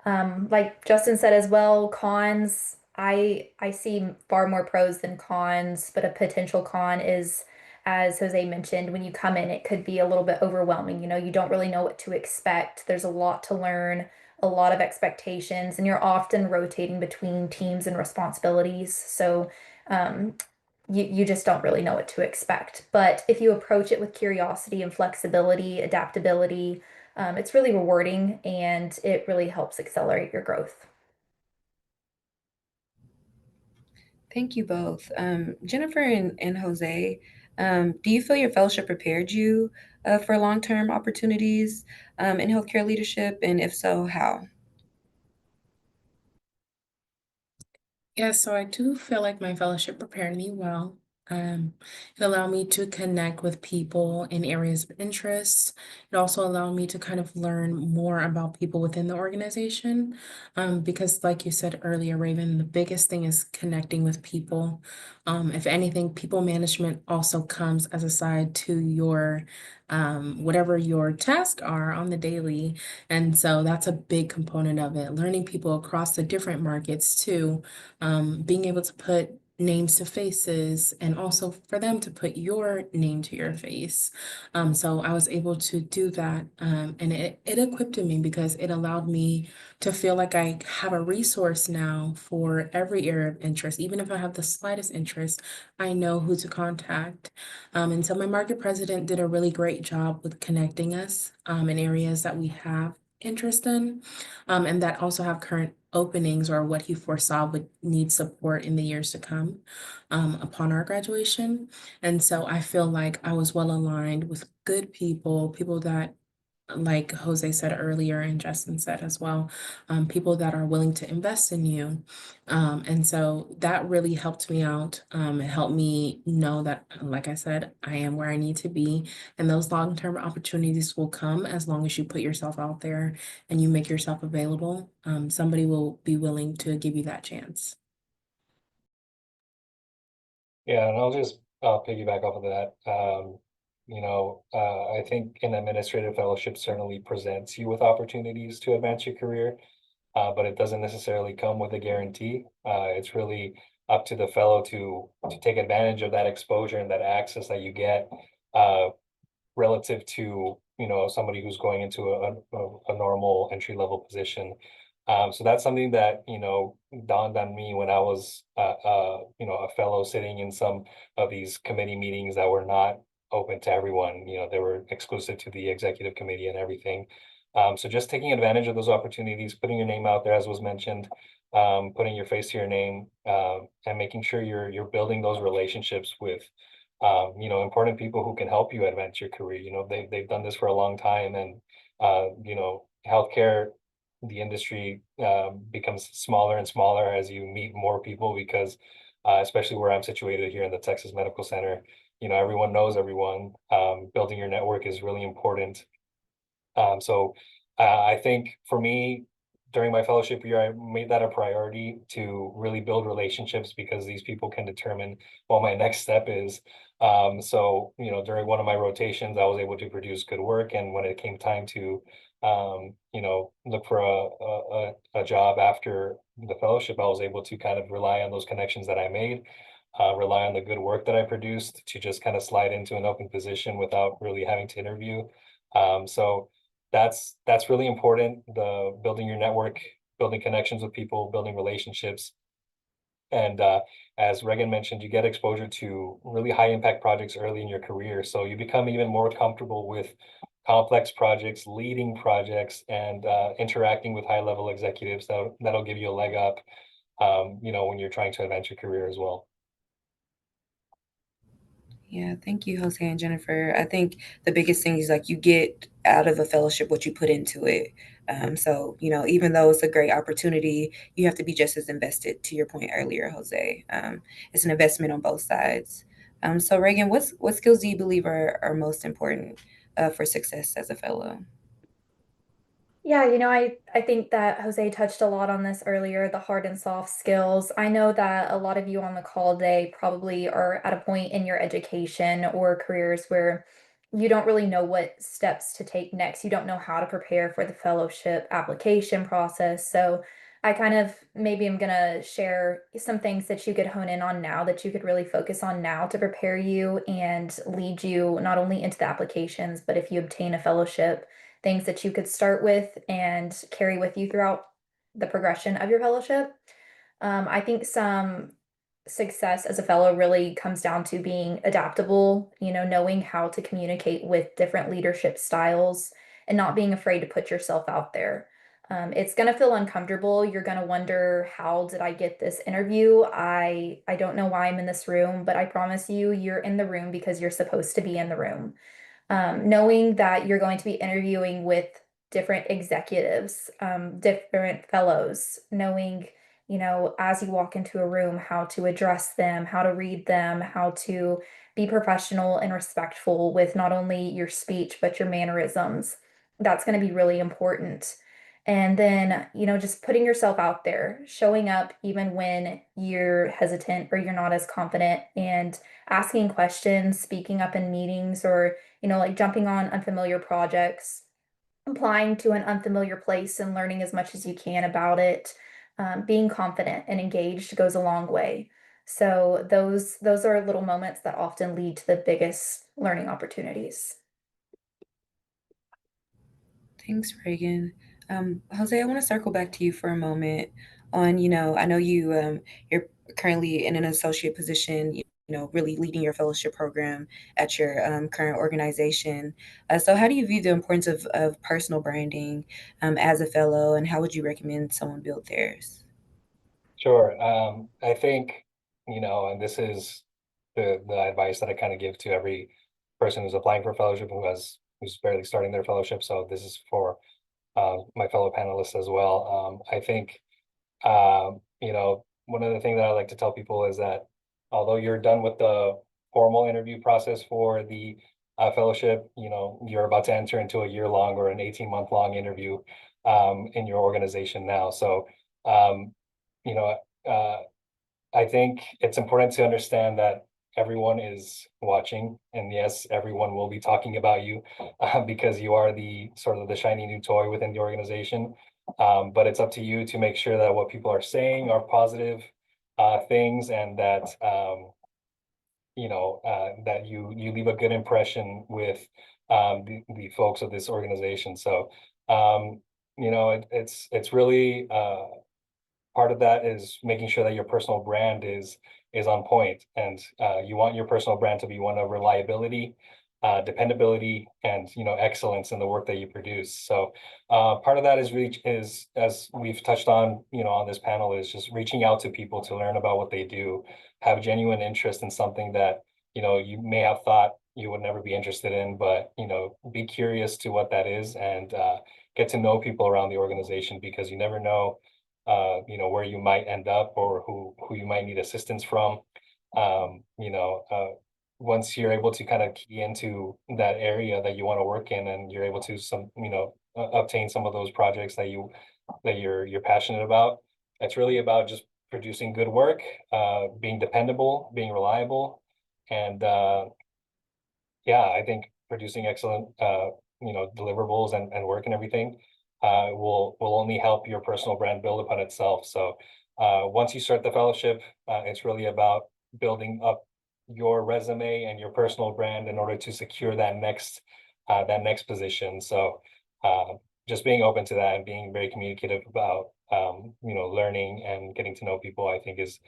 Speaker 5: Like Justin said as well, cons, I see far more pros than cons, but a potential con is, as Jose mentioned, when you come in, it could be a little bit overwhelming. You don't really know what to expect. There's a lot to learn, a lot of expectations, and you're often rotating between teams and responsibilities. So, um, you just don't really know what to expect. But if you approach it with curiosity and flexibility, adaptability, it's really rewarding and it really helps accelerate your growth.
Speaker 1: Thank you both. Jennifer and Jose, do you feel your fellowship prepared you for long-term opportunities in healthcare leadership? And if so, how?
Speaker 2: Yeah, so I do feel like my fellowship prepared me well. It allowed me to connect with people in areas of interest. It also allowed me to kind of learn more about people within the organization. Because like you said earlier, Raven, the biggest thing is connecting with people. If anything, people management also comes as a side to your whatever your tasks are on the daily. And so that's a big component of it. Learning people across the different markets too. Being able to put names to faces and also for them to put your name to your face. So I was able to do that, and it equipped me because it allowed me to feel like I have a resource now for every area of interest. Even if I have the slightest interest, I know who to contact. And so my market president did a really great job with connecting us in areas that we have interest in, and that also have current openings or what he foresaw would need support in the years to come upon our graduation. And so I feel like I was well aligned with good people, people that, like Jose said earlier and Justin said as well, people that are willing to invest in you. And so that really helped me out. It helped me know that, like I said, I am where I need to be. And those long-term opportunities will come as long as you put yourself out there and you make yourself available. Somebody will be willing to give you that chance.
Speaker 3: Yeah, and I'll just piggyback off of that. I think an administrative fellowship certainly presents you with opportunities to advance your career, but it doesn't necessarily come with a guarantee. It's really up to the fellow to take advantage of that exposure and that access that you get uh, relative to, somebody who's going into a normal entry level position. So that's something that, dawned on me when I was, a fellow sitting in some of these committee meetings that were not open to everyone. They were exclusive to the executive committee and everything. So just taking advantage of those opportunities, putting your name out there, as was mentioned, putting your face to your name, and making sure you're building those relationships with important people who can help you advance your career. They've done this for a long time, and healthcare, the industry becomes smaller and smaller as you meet more people because, especially where I'm situated here in the Texas Medical Center, everyone knows everyone. Building your network is really important. So I think for me, during my fellowship year, I made that a priority to really build relationships because these people can determine what my next step is. During one of my rotations, I was able to produce good work. And when it came time to, look for a job after the fellowship, I was able to kind of rely on those connections that I made, rely on the good work that I produced to just kind of slide into an open position without really having to interview. So that's really important. The building your network, building connections with people, building relationships. And as Regan mentioned, you get exposure to really high impact projects early in your career. So you become even more comfortable with complex projects, leading projects, and interacting with high level executives. That'll give you a leg up, when you're trying to advance your career as well.
Speaker 1: Yeah, thank you, Jose and Jennifer. I think the biggest thing is like you get out of a fellowship what you put into it. Even though it's a great opportunity, you have to be just as invested, to your point earlier, Jose. It's an investment on both sides. So Reagan, what skills do you believe are most important for success as a fellow?
Speaker 5: Yeah, I think that Jose touched a lot on this earlier, the hard and soft skills. I know that a lot of you on the call today probably are at a point in your education or careers where you don't really know what steps to take next. You don't know how to prepare for the fellowship application process. So I kind of maybe I'm gonna share some things that you could hone in on now that you could really focus on now to prepare you and lead you not only into the applications, but if you obtain a fellowship, things that you could start with and carry with you throughout the progression of your fellowship. I think some success as a fellow really comes down to being adaptable, knowing how to communicate with different leadership styles and not being afraid to put yourself out there. It's going to feel uncomfortable. You're going to wonder, how did I get this interview? I don't know why I'm in this room, but I promise you, you're in the room because you're supposed to be in the room. Knowing that you're going to be interviewing with different executives, different fellows, knowing, as you walk into a room, how to address them, how to read them, how to be professional and respectful with not only your speech, but your mannerisms. That's going to be really important. And then, just putting yourself out there, showing up even when you're hesitant or you're not as confident, and asking questions, speaking up in meetings, or, like jumping on unfamiliar projects, applying to an unfamiliar place and learning as much as you can about it. Being confident and engaged goes a long way. So those are little moments that often lead to the biggest learning opportunities.
Speaker 1: Thanks, Reagan. Jose, I want to circle back to you for a moment on, I know you're currently in an associate position, really leading your fellowship program at your current organization. So how do you view the importance of personal branding as a fellow, and how would you recommend someone build theirs?
Speaker 3: Sure. I think, and this is the advice that I kind of give to every person who's applying for fellowship who's barely starting their fellowship. So this is for my fellow panelists as well. I think, one of the things that I like to tell people is that although you're done with the formal interview process for the fellowship, you're about to enter into a year-long or an 18-month-long interview in your organization now. So, you know, uh, I think it's important to understand that everyone is watching, and yes, everyone will be talking about you because you are the sort of the shiny new toy within the organization. But it's up to you to make sure that what people are saying are positive things, and that that you leave a good impression with the folks of this organization. So it's really part of that is making sure that your personal brand is on point, and you want your personal brand to be one of reliability, dependability, and excellence in the work that you produce. So part of that is, as we've touched on on this panel, is just reaching out to people to learn about what they do, have genuine interest in something that you may have thought you would never be interested in, but be curious to what that is, and get to know people around the organization, because you never know where you might end up, or who you might need assistance from. Once you're able to kind of key into that area that you want to work in, and you're able to obtain some of those projects that you're passionate about, it's really about just producing good work, being dependable, being reliable, and yeah, I think producing excellent deliverables and work and everything will only help your personal brand build upon itself. So once you start the fellowship, it's really about building up your resume and your personal brand in order to secure that next position. So just being open to that and being very communicative about learning and getting to know people, I think is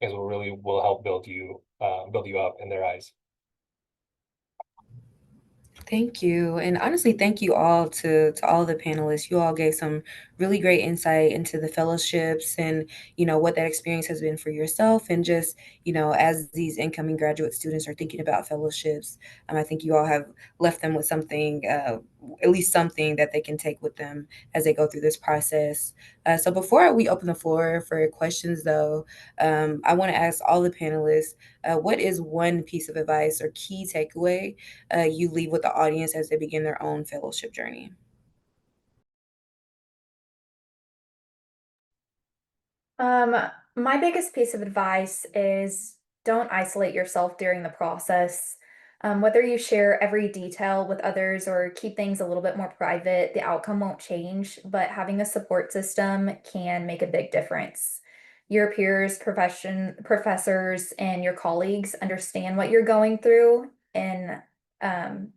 Speaker 3: what really will help build you up in their eyes.
Speaker 1: Thank you. And honestly, thank you all to all the panelists. You all gave some really great insight into the fellowships and, what that experience has been for yourself. And just, as these incoming graduate students are thinking about fellowships, I think you all have left them with something, at least something that they can take with them as they go through this process. So before we open the floor for questions, though, I want to ask all the panelists, what is one piece of advice or key takeaway you leave with the audience as they begin their own fellowship journey?
Speaker 5: Um, my biggest piece of advice is don't isolate yourself during the process. Whether you share every detail with others or keep things a little bit more private, the outcome won't change, but having a support system can make a big difference. Your peers, professors, and your colleagues understand what you're going through, and um,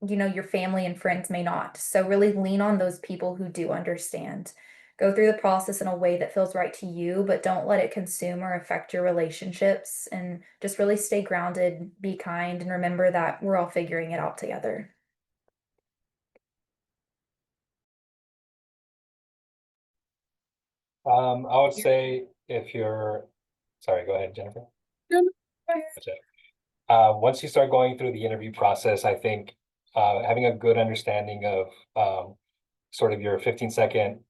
Speaker 5: your family and friends may not. So really lean on those people who do understand. Go through the process in a way that feels right to you, but don't let it consume or affect your relationships. And just really stay grounded, be kind, and remember that we're all figuring it out together.
Speaker 3: I would say sorry, go ahead, Jennifer. Gotcha. Once you start going through the interview process, I think having a good understanding of sort of your 15-second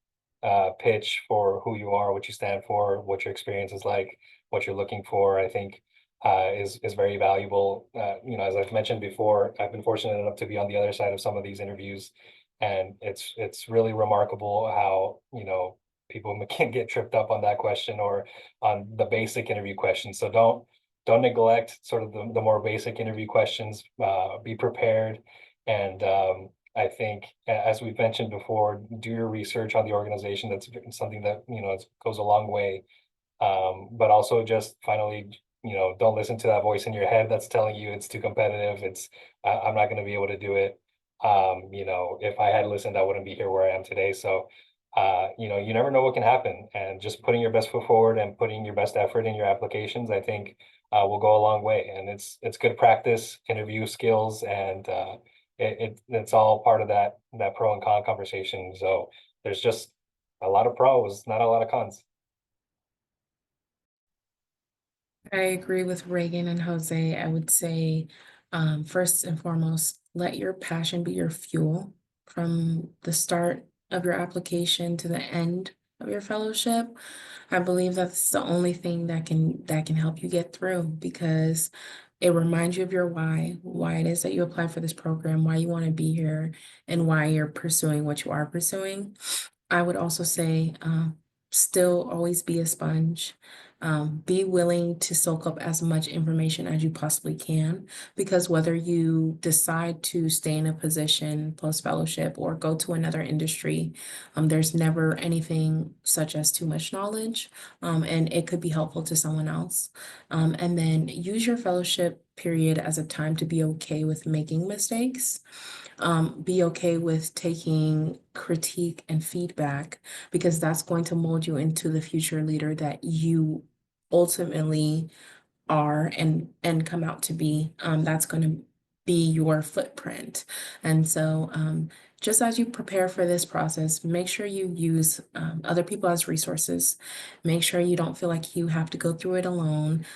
Speaker 3: pitch for who you are, what you stand for, what your experience is like, what you're looking for, I think is very valuable. As I've mentioned before, I've been fortunate enough to be on the other side of some of these interviews, and it's really remarkable how, people can get tripped up on that question or on the basic interview questions. So don't neglect sort of the more basic interview questions. Be prepared, and I think, as we've mentioned before, do your research on the organization. That's something that goes a long way. But also, just finally, don't listen to that voice in your head that's telling you it's too competitive. I'm not going to be able to do it. If I had listened, I wouldn't be here where I am today. So, you never know what can happen, and just putting your best foot forward and putting your best effort in your applications, I think, will go a long way. And it's good practice, interview skills, and it's all part of that pro and con conversation. So there's just a lot of pros, not a lot of cons.
Speaker 2: I agree with Reagan and Jose. I would say, first and foremost, let your passion be your fuel from the start of your application to the end of your fellowship. I believe that's the only thing that can help you get through, because it reminds you of your why it is that you applied for this program, why you want to be here, and why you're pursuing what you are pursuing. I would also say, still always be a sponge. Be willing to soak up as much information as you possibly can, because whether you decide to stay in a position post fellowship or go to another industry, there's never anything such as too much knowledge, and it could be helpful to someone else. And then use your fellowship period as a time to be okay with making mistakes. Be okay with taking critique and feedback, because that's going to mold you into the future leader that you ultimately are and come out to be. That's going to be your footprint. And so, just as you prepare for this process, make sure you use other people as resources. Make sure you don't feel like you have to go through it alone.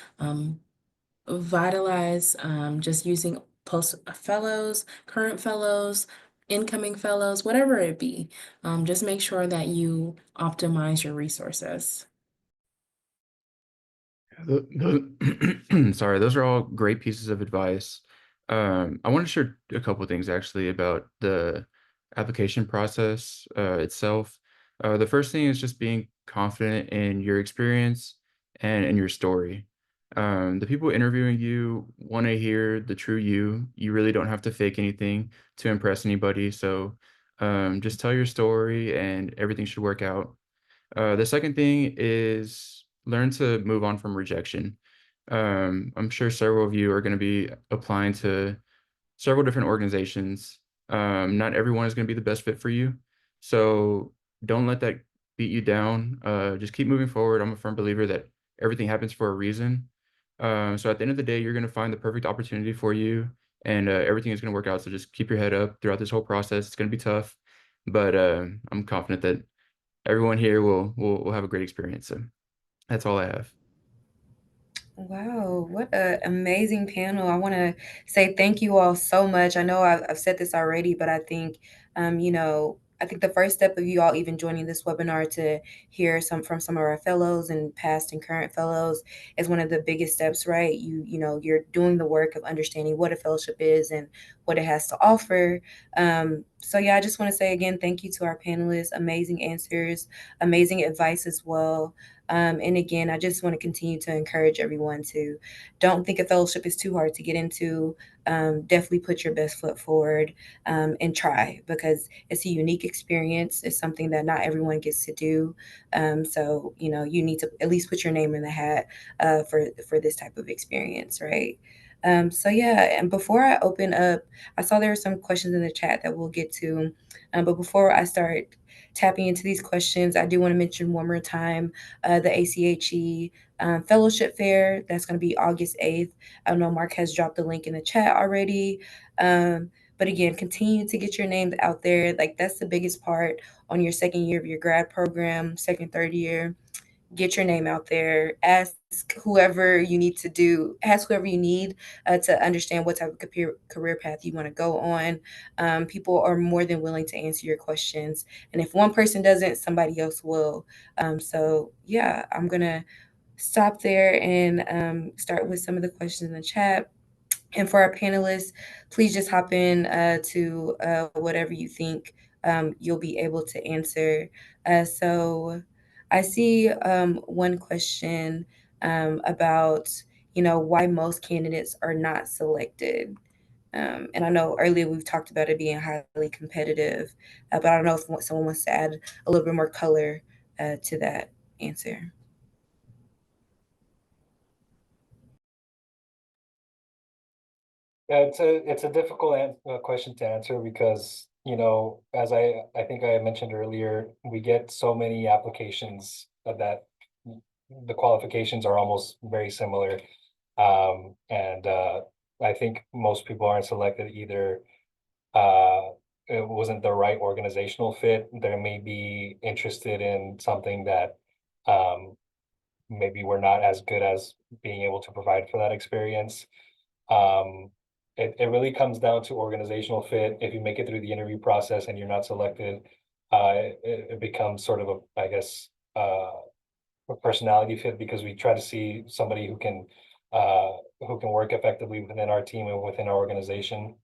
Speaker 2: Vitalize, just using post fellows, current fellows, incoming fellows, whatever it be. Just make sure that you optimize your resources.
Speaker 4: Sorry, those are all great pieces of advice. I want to share a couple of things actually about the application process itself. The first thing is just being confident in your experience and in your story. The people interviewing you want to hear the true you. You really don't have to fake anything to impress anybody. So just tell your story and everything should work out. The second thing is learn to move on from rejection. I'm sure several of you are going to be applying to several different organizations. Not everyone is going to be the best fit for you. So don't let that beat you down. Just keep moving forward. I'm a firm believer that everything happens for a reason. So at the end of the day, you're going to find the perfect opportunity for you, and everything is going to work out. So just keep your head up throughout this whole process. It's going to be tough, but I'm confident that everyone here will have a great experience. So that's all I have.
Speaker 1: Wow, what an amazing panel. I want to say thank you all so much. I know I've said this already, but I think, I think the first step of you all even joining this webinar to hear from some of our fellows and past and current fellows is one of the biggest steps, right? You're doing the work of understanding what a fellowship is and what it has to offer. So yeah, I just want to say again, thank you to our panelists. Amazing answers, amazing advice as well. And again, I just want to continue to encourage everyone to don't think a fellowship is too hard to get into. Definitely put your best foot forward, and try, because it's a unique experience. It's something that not everyone gets to do. So, you need to at least put your name in the hat for this type of experience, right? So yeah, and before I open up, I saw there were some questions in the chat that we'll get to. But before I start tapping into these questions, I do want to mention one more time the ACHE Fellowship Fair. That's going to be August 8th. I know Mark has dropped the link in the chat already. But again, continue to get your name out there. Like, that's the biggest part on your second year of your grad program, second, third year. get your name out there, ask whoever you need to understand what type of career path you want to go on. People are more than willing to answer your questions. And if one person doesn't, somebody else will. So, yeah, I'm going to stop there and start with some of the questions in the chat. And for our panelists, please just hop in to whatever you think you'll be able to answer. So I see one question about, why most candidates are not selected. And I know earlier we've talked about it being highly competitive, but I don't know if someone wants to add a little bit more color to that answer.
Speaker 3: Yeah, it's a difficult question to answer because, as I think I mentioned earlier, we get so many applications that the qualifications are almost very similar. And I think most people aren't selected either. Uh, it wasn't the right organizational fit. They may be interested in something that maybe we're not as good as being able to provide for that experience. Um, it really comes down to organizational fit. If you make it through the interview process and you're not selected, it becomes sort of a personality fit, because we try to see somebody who can work effectively within our team and within our organization.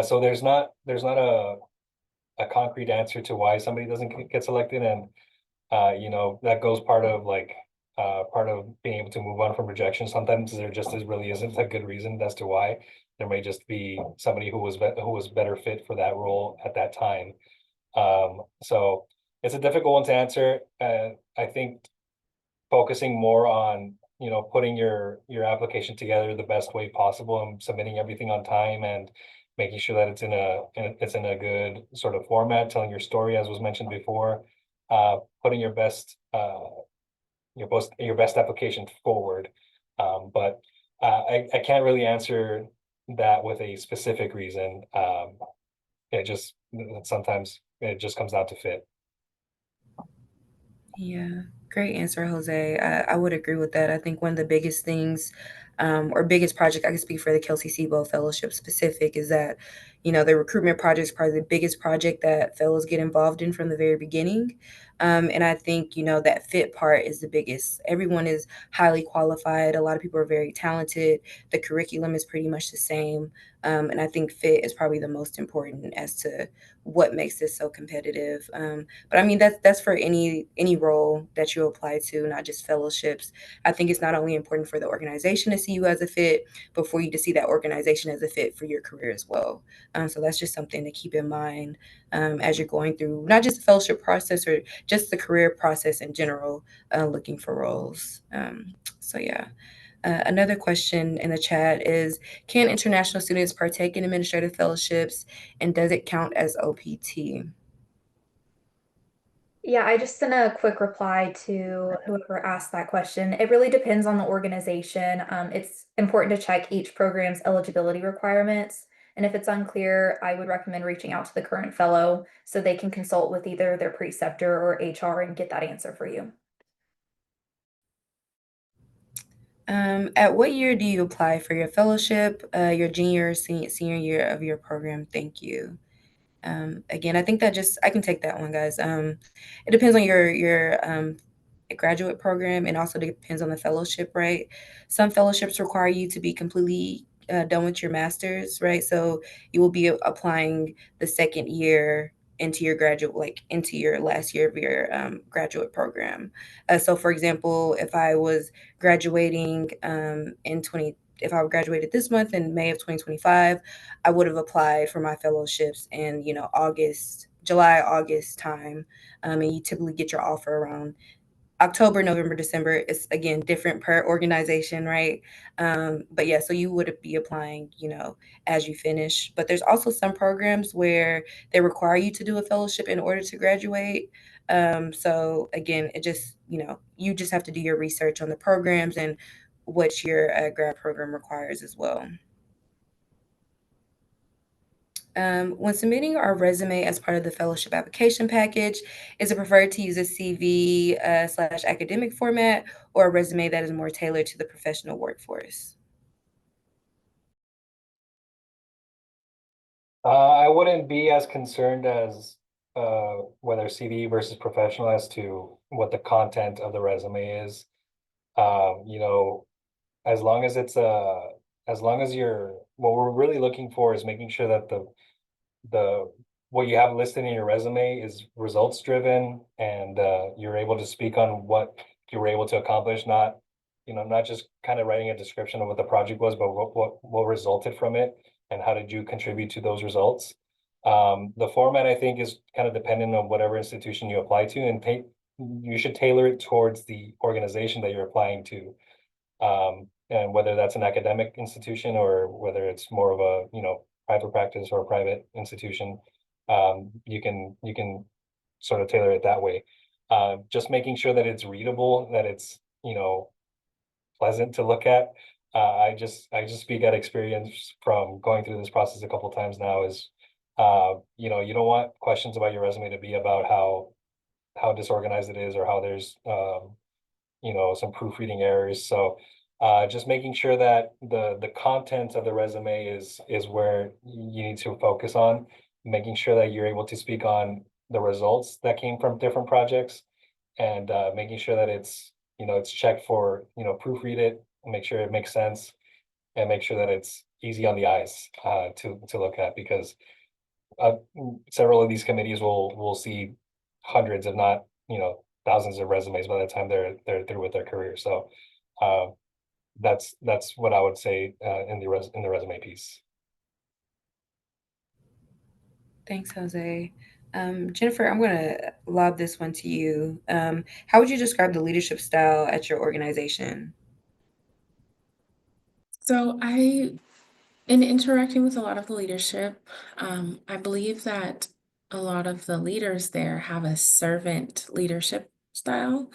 Speaker 3: So there's not a concrete answer to why somebody doesn't get selected, and that goes part of being able to move on from rejection. Sometimes there just really isn't a good reason as to why. There may just be somebody who was better fit for that role at that time. So it's a difficult one to answer. I think focusing more on, putting your application together the best way possible and submitting everything on time and making sure that it's in a good sort of format, telling your story as was mentioned before, putting your best application forward. But I can't really answer that with a specific reason. It just sometimes it just comes down to fit.
Speaker 1: Yeah, great answer, Jose. I would agree with that. I think one of the biggest things, or biggest project, I can speak for the Kelsey Sebo Fellowship specific, is that, the recruitment project is probably the biggest project that fellows get involved in from the very beginning. And I think, that fit part is the biggest. Everyone is highly qualified. A lot of people are very talented. The curriculum is pretty much the same. And I think fit is probably the most important as to what makes this so competitive. But I mean, that's for any role that you apply to, not just fellowships. I think it's not only important for the organization to see you as a fit, but for you to see that organization as a fit for your career as well. So that's just something to keep in mind as you're going through not just the fellowship process or just the career process in general, looking for roles. So yeah. Another question in the chat is, can international students partake in administrative fellowships, and does it count as OPT?
Speaker 5: Yeah, I just sent a quick reply to whoever asked that question. It really depends on the organization. It's important to check each program's eligibility requirements. And if it's unclear, I would recommend reaching out to the current fellow so they can consult with either their preceptor or HR and get that answer for you.
Speaker 1: At what year do you apply for your fellowship? Your junior or senior year of your program? Thank you. Again, I think I can take that one, guys. It depends on your graduate program, and also depends on the fellowship, right? Some fellowships require you to be completely done with your master's, right? So you will be applying the second year into your into your last year of your graduate program. So, for example, if I was graduating if I graduated this month in May of 2025, I would have applied for my fellowships in, July, August time. And you typically get your offer around October, November, December. Is again different per organization, right? But yeah, so you would be applying, as you finish. But there's also some programs where they require you to do a fellowship in order to graduate. So again, it just, you just have to do your research on the programs and what your grad program requires as well. When submitting our resume as part of the fellowship application package, is it preferred to use a CV slash academic format or a resume that is more tailored to the professional workforce?
Speaker 3: I wouldn't be as concerned as whether CV versus professional as to what the content of the resume is. You know, as long as as long as what we're really looking for is making sure that the what you have listed in your resume is results driven and you're able to speak on what you were able to accomplish, not, not just kind of writing a description of what the project was, but what resulted from it and how did you contribute to those results. The format I think is kind of dependent on whatever institution you apply to, and you should tailor it towards the organization that you're applying to. And whether that's an academic institution or whether it's more of a, private practice or a private institution, you can sort of tailor it that way. Just making sure that it's readable, that it's, pleasant to look at. I just speak out experience from going through this process a couple times now is, you don't want questions about your resume to be about how disorganized it is or how there's, some proofreading errors. So just making sure that the content of the resume is where you need to focus on, making sure that you're able to speak on the results that came from different projects, and making sure that it's checked for, proofread it, make sure it makes sense, and make sure that it's easy on the eyes to look at, because uh, several of these committees will see hundreds, if not, thousands of resumes by the time they're through with their career. So uh, that's what I would say in the resume piece.
Speaker 1: Thanks, Jose. Jennifer, I'm going to lob this one to you. How would you describe the leadership style at your organization?
Speaker 2: So in interacting with a lot of the leadership, I believe that a lot of the leaders there have a servant leadership style.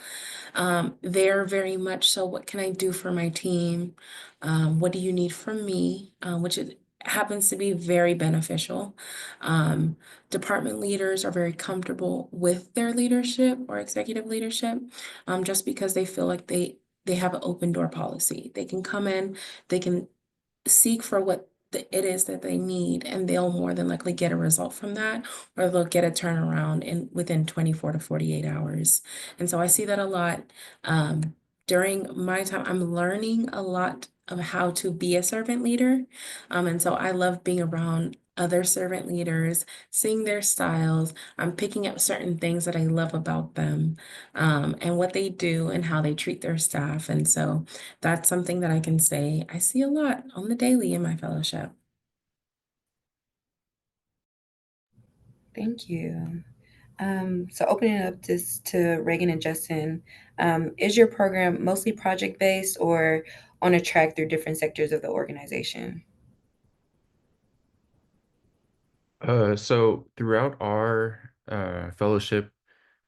Speaker 2: They're very much so, what can I do for my team? What do you need from me? Which it happens to be very beneficial. Um, Department leaders are very comfortable with their leadership or executive leadership, just because they feel like they have an open door policy. They can come in, they can seek for what it is that they need, and they'll more than likely get a result from that, or they'll get a turnaround in within 24 to 48 hours. And so I see that a lot. During my time, I'm learning a lot of how to be a servant leader. And so I love being around other servant leaders, seeing their styles. I'm picking up certain things that I love about them, and what they do and how they treat their staff. And so that's something that I can say I see a lot on the daily in my fellowship.
Speaker 1: Thank you. So opening it up this to Reagan and Justin, is your program mostly project-based or on a track through different sectors of the organization?
Speaker 4: So throughout our fellowship,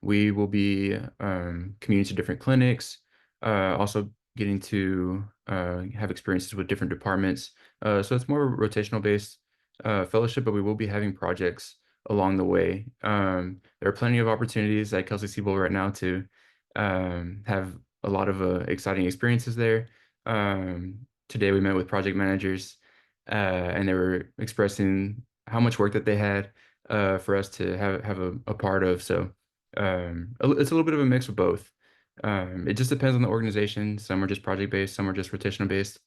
Speaker 4: we will be commuting to different clinics, also getting to have experiences with different departments. So it's more rotational based fellowship, but we will be having projects along the way. There are plenty of opportunities at Kelsey Siebel right now to have a lot of exciting experiences there. Today we met with project managers, and they were expressing how much work that they had for us to have a part of. So it's a little bit of a mix of both. It just depends on the organization. Some are just project based, some are just rotational based.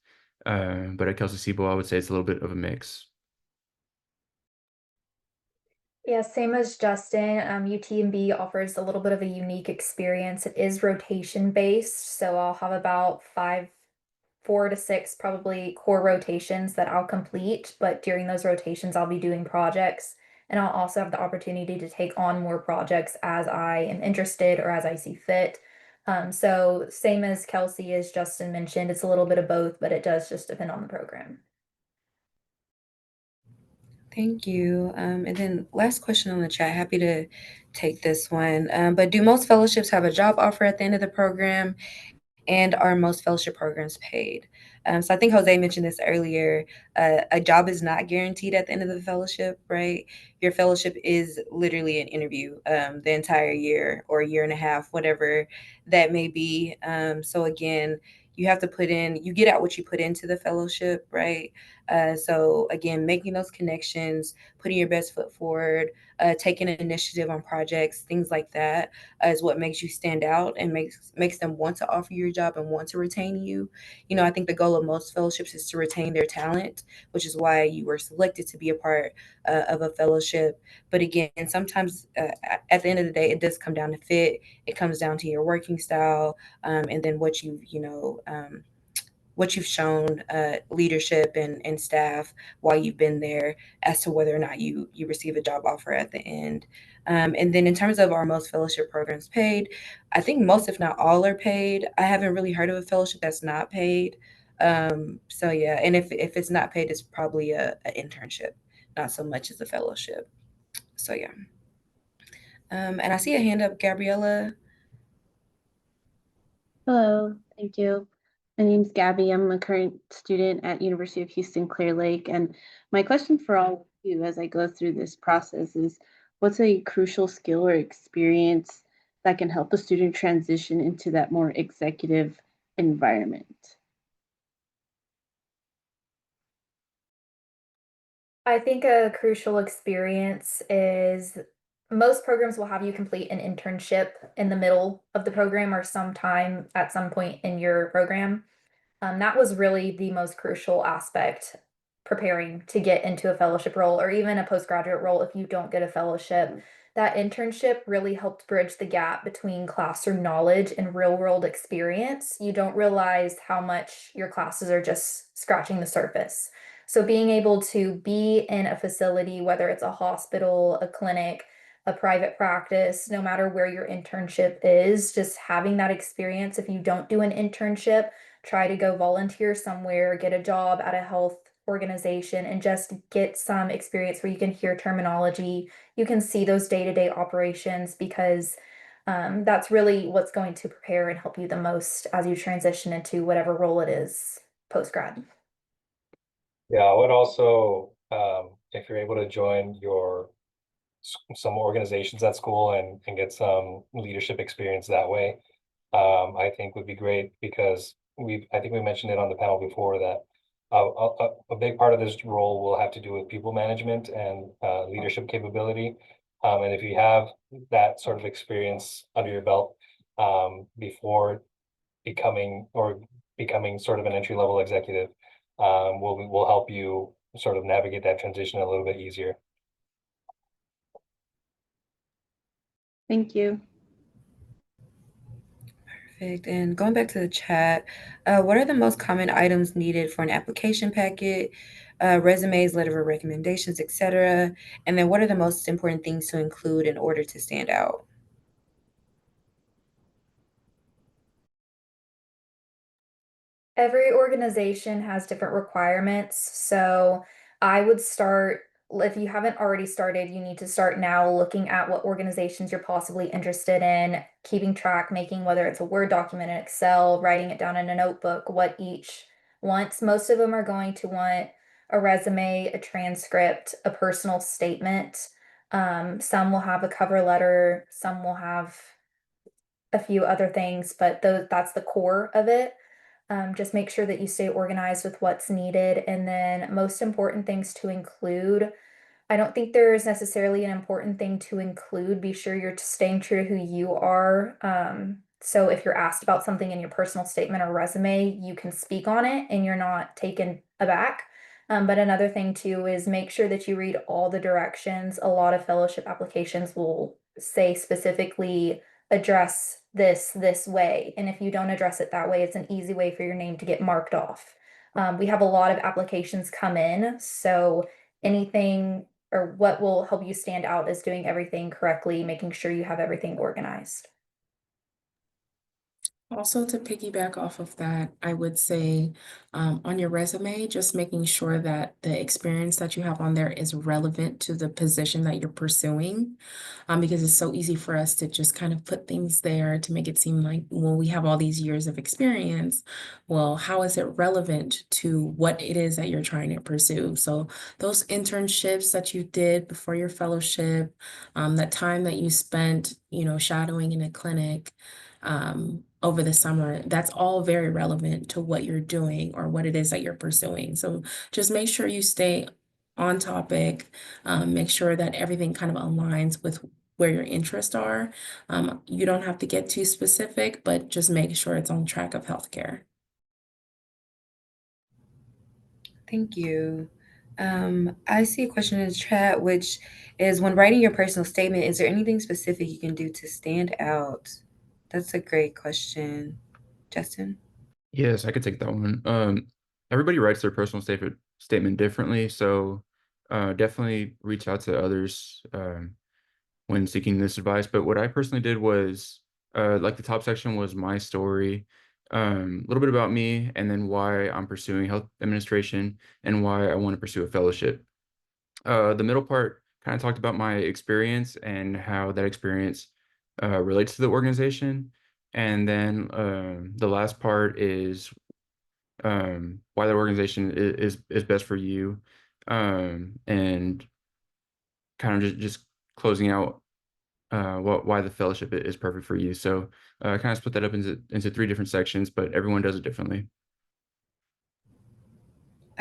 Speaker 4: But at Kelsey Siebel, I would say it's a little bit of a mix.
Speaker 5: Yeah, same as Justin. UTMB offers a little bit of a unique experience. It is rotation based, so I'll have about 4 to 6 probably core rotations that I'll complete. But during those rotations, I'll be doing projects, and I'll also have the opportunity to take on more projects as I am interested or as I see fit. So same as Kelsey, as Justin mentioned, it's a little bit of both, but it does just depend on the program.
Speaker 1: Thank you. And then last question on the chat. Happy to take this one. But do most fellowships have a job offer at the end of the program? And are most fellowship programs paid? So I think Jose mentioned this earlier. A job is not guaranteed at the end of the fellowship, right? Your fellowship is literally an interview the entire year or year and a half, whatever that may be. So again, you have to put in, you get out what you put into the fellowship, right? So again, making those connections, putting your best foot forward, taking an initiative on projects, things like that is what makes you stand out and makes them want to offer you a job and want to retain you. You know, I think the goal of most fellowships is to retain their talent, which is why you were selected to be a part of a fellowship. But again, sometimes at the end of the day, it does come down to fit. It comes down to your working style, and then what you've shown leadership and staff while you've been there as to whether or not you receive a job offer at the end. And then in terms of our most fellowship programs paid, I think most, if not all, are paid. I haven't really heard of a fellowship that's not paid. So yeah, and if it's not paid, it's probably an internship, not so much as a fellowship. So yeah. And I see a hand up, Gabriella.
Speaker 6: Hello, thank you. My name's Gabby. I'm a current student at University of Houston Clear Lake, and my question for all of you as I go through this process is, what's a crucial skill or experience that can help a student transition into that more executive environment?
Speaker 5: I think a crucial experience is most programs will have you complete an internship in the middle of the program or sometime at some point in your program. That was really the most crucial aspect preparing to get into a fellowship role or even a postgraduate role if you don't get a fellowship. That internship really helped bridge the gap between classroom knowledge and real world experience. You don't realize how much your classes are just scratching the surface. So, being able to be in a facility, whether it's a hospital, a clinic, a private practice, no matter where your internship is, just having that experience. If you don't do an internship, try to go volunteer somewhere, get a job at a health organization, and just get some experience where you can hear terminology, you can see those day-to-day operations, because that's really what's going to prepare and help you the most as you transition into whatever role it is post-grad.
Speaker 3: Yeah, I would also, if you're able to join some organizations at school and get some leadership experience that way, I think would be great because I think we mentioned it on the panel before that a big part of this role will have to do with people management and leadership capability. And if you have that sort of experience under your belt before becoming sort of an entry level executive, will help you sort of navigate that transition a little bit easier.
Speaker 6: Thank you.
Speaker 1: Perfect. And going back to the chat, what are the most common items needed for an application packet, resumes, letter of recommendations, etc.? And then what are the most important things to include in order to stand out?
Speaker 5: Every organization has different requirements. So I would start, if you haven't already started, you need to start now looking at what organizations you're possibly interested in, keeping track, making whether it's a Word document, an Excel, writing it down in a notebook, what each wants. Most of them are going to want a resume, a transcript, a personal statement. Some will have a cover letter, some will have a few other things, but that's the core of it. Just make sure that you stay organized with what's needed. And then, most important things to include. I don't think there is necessarily an important thing to include. Be sure you're staying true to who you are. So, if you're asked about something in your personal statement or resume, you can speak on it and you're not taken aback. But another thing too is make sure that you read all the directions. A lot of fellowship applications will say specifically address this way. And if you don't address it that way, it's an easy way for your name to get marked off. We have a lot of applications come in, so anything or what will help you stand out is doing everything correctly, making sure you have everything organized.
Speaker 2: Also, to piggyback off of that, I would say on your resume, just making sure that the experience that you have on there is relevant to the position that you're pursuing. Because it's so easy for us to just kind of put things there to make it seem like, well, we have all these years of experience. Well, how is it relevant to what it is that you're trying to pursue? So, those internships that you did before your fellowship, that time that you spent, shadowing in a clinic over the summer, that's all very relevant to what you're doing or what it is that you're pursuing. So just make sure you stay on topic, make sure that everything kind of aligns with where your interests are. You don't have to get too specific, but just make sure it's on track of healthcare.
Speaker 1: Thank you. I see a question in the chat, which is when writing your personal statement, is there anything specific you can do to stand out? That's a great question. Justin?
Speaker 4: Yes, I could take that one. Everybody writes their personal statement differently, so definitely reach out to others when seeking this advice. But what I personally did was like the top section was my story, a little bit about me, and then why I'm pursuing health administration and why I want to pursue a fellowship. The middle part kind of talked about my experience and how that experience relates to the organization. And then the last part is why the organization is best for you, and kind of just closing out why the fellowship is perfect for you. So kind of split that up into three different sections, but everyone does it differently.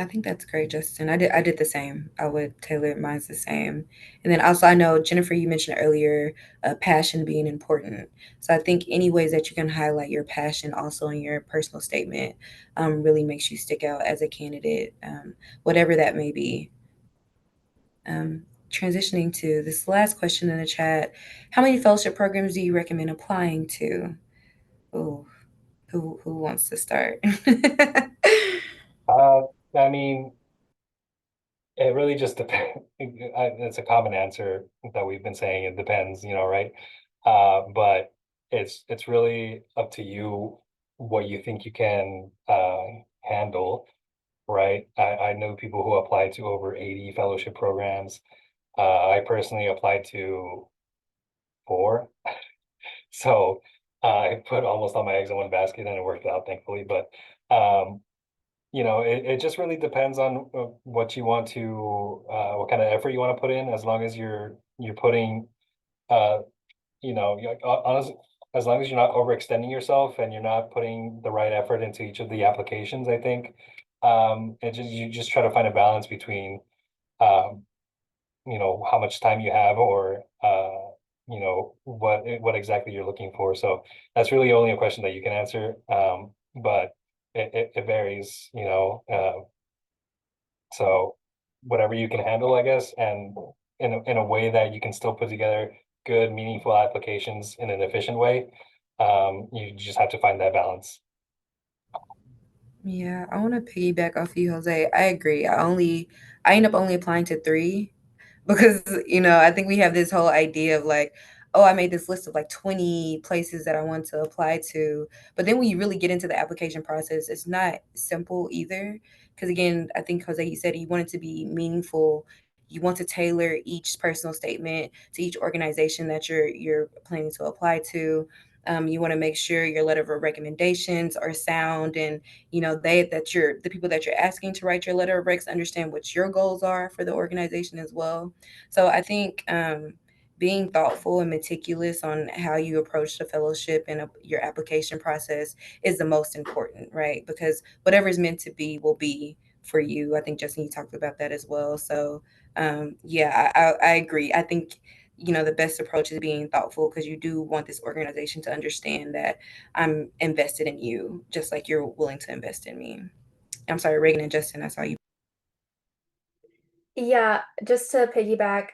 Speaker 1: I think that's great, Justin. I did the same. I would tailor mine's the same. And then also I know Jennifer, you mentioned earlier passion being important. So I think any ways that you can highlight your passion also in your personal statement really makes you stick out as a candidate, whatever that may be. Transitioning to this last question in the chat, how many fellowship programs do you recommend applying to? Oh, who wants to start?
Speaker 3: Uh, I mean, it really just depends. It's a common answer that we've been saying. It depends, right? But it's really up to you what you think you can handle, right? I know people who applied to over 80 fellowship programs. I personally applied to 4. So I put almost all my eggs in one basket and it worked out, thankfully. But um, it just really depends on what you want to, what kind of effort you want to put in. As long as you're putting, uh, honestly, as long as you're not overextending yourself and you're not putting the right effort into each of the applications, I think, you just try to find a balance between, um, how much time you have or, what exactly you're looking for. So that's really only a question that you can answer. But it varies, so whatever you can handle, I guess, and in a way that you can still put together good, meaningful applications in an efficient way. You just have to find that balance.
Speaker 1: Yeah, I want to piggyback off you, Jose. I agree. I end up only applying to 3 because, I think we have this whole idea of like, oh, I made this list of like 20 places that I want to apply to. But then when you really get into the application process, it's not simple either. Because again, I think Jose, you said you want it to be meaningful. You want to tailor each personal statement to each organization that you're planning to apply to. You want to make sure your letter of recommendations are sound, and the people that you're asking to write your letter of recs understand what your goals are for the organization as well. So I think being thoughtful and meticulous on how you approach the fellowship and your application process is the most important, right? Because whatever is meant to be will be for you. I think Justin, you talked about that as well. So yeah, I agree. I think the best approach is being thoughtful because you do want this organization to understand that I'm invested in you, just like you're willing to invest in me. I'm sorry, Reagan and Justin, I saw you.
Speaker 5: Yeah, just to piggyback,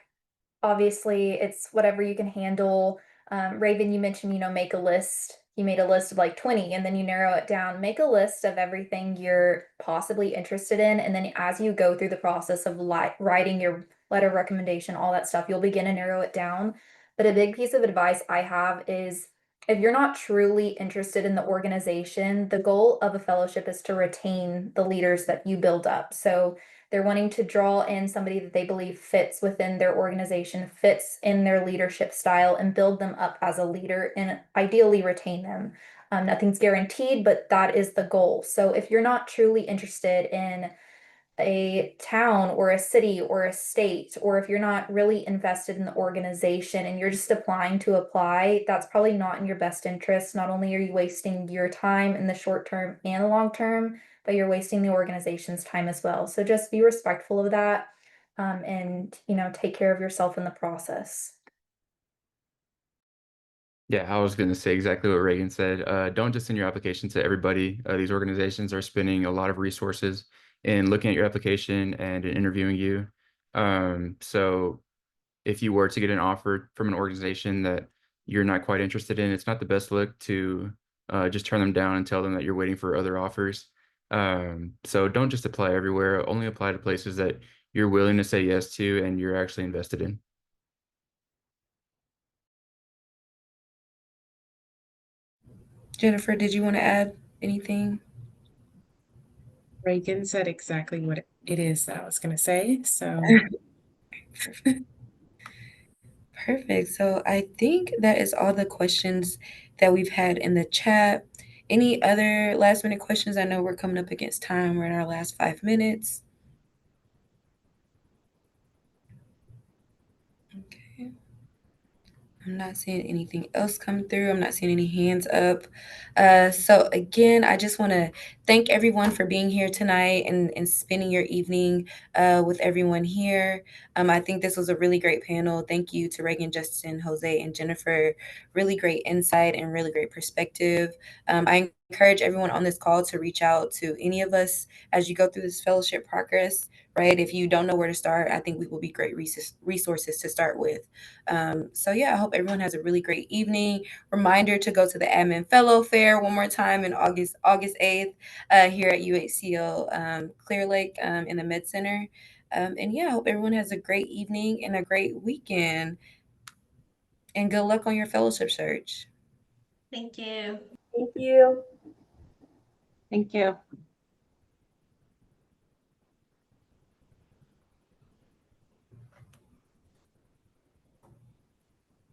Speaker 5: obviously it's whatever you can handle. Raven, you mentioned, make a list. You made a list of like 20 and then you narrow it down. Make a list of everything you're possibly interested in. And then as you go through the process of writing your letter of recommendation, all that stuff, you'll begin to narrow it down. But a big piece of advice I have is if you're not truly interested in the organization, the goal of a fellowship is to retain the leaders that you build up. So they're wanting to draw in somebody that they believe fits within their organization, fits in their leadership style, and build them up as a leader and ideally retain them. Nothing's guaranteed, but that is the goal. So if you're not truly interested in a town or a city or a state, or if you're not really invested in the organization and you're just applying to apply, that's probably not in your best interest. Not only are you wasting your time in the short term and the long term, but you're wasting the organization's time as well. So just be respectful of that, and take care of yourself in the process.
Speaker 4: Yeah, I was going to say exactly what Reagan said. Don't just send your application to everybody. These organizations are spending a lot of resources in looking at your application and in interviewing you. So if you were to get an offer from an organization that you're not quite interested in, it's not the best look to just turn them down and tell them that you're waiting for other offers. So don't just apply everywhere. Only apply to places that you're willing to say yes to and you're actually invested in.
Speaker 1: Jennifer, did you want to add anything?
Speaker 2: Reagan said exactly what it is that I was going to say. So
Speaker 1: Perfect. So I think that is all the questions that we've had in the chat. Any other last minute questions? I know we're coming up against time. We're in our last 5 minutes. Okay. I'm not seeing anything else come through. I'm not seeing any hands up. So again, I just want to thank everyone for being here tonight and spending your evening with everyone here. I think this was a really great panel. Thank you to Reagan, Justin, Jose, and Jennifer. Really great insight and really great perspective. I encourage everyone on this call to reach out to any of us as you go through this fellowship progress, right? If you don't know where to start, I think we will be great resources to start with. So yeah, I hope everyone has a really great evening. Reminder to go to the Admin Fellow Fair one more time in August 8th here at UHCO Clear Lake in the Med Center. And yeah, I hope everyone has a great evening and a great weekend. And good luck on your fellowship search.
Speaker 7: Thank you.
Speaker 6: Thank you. Thank you.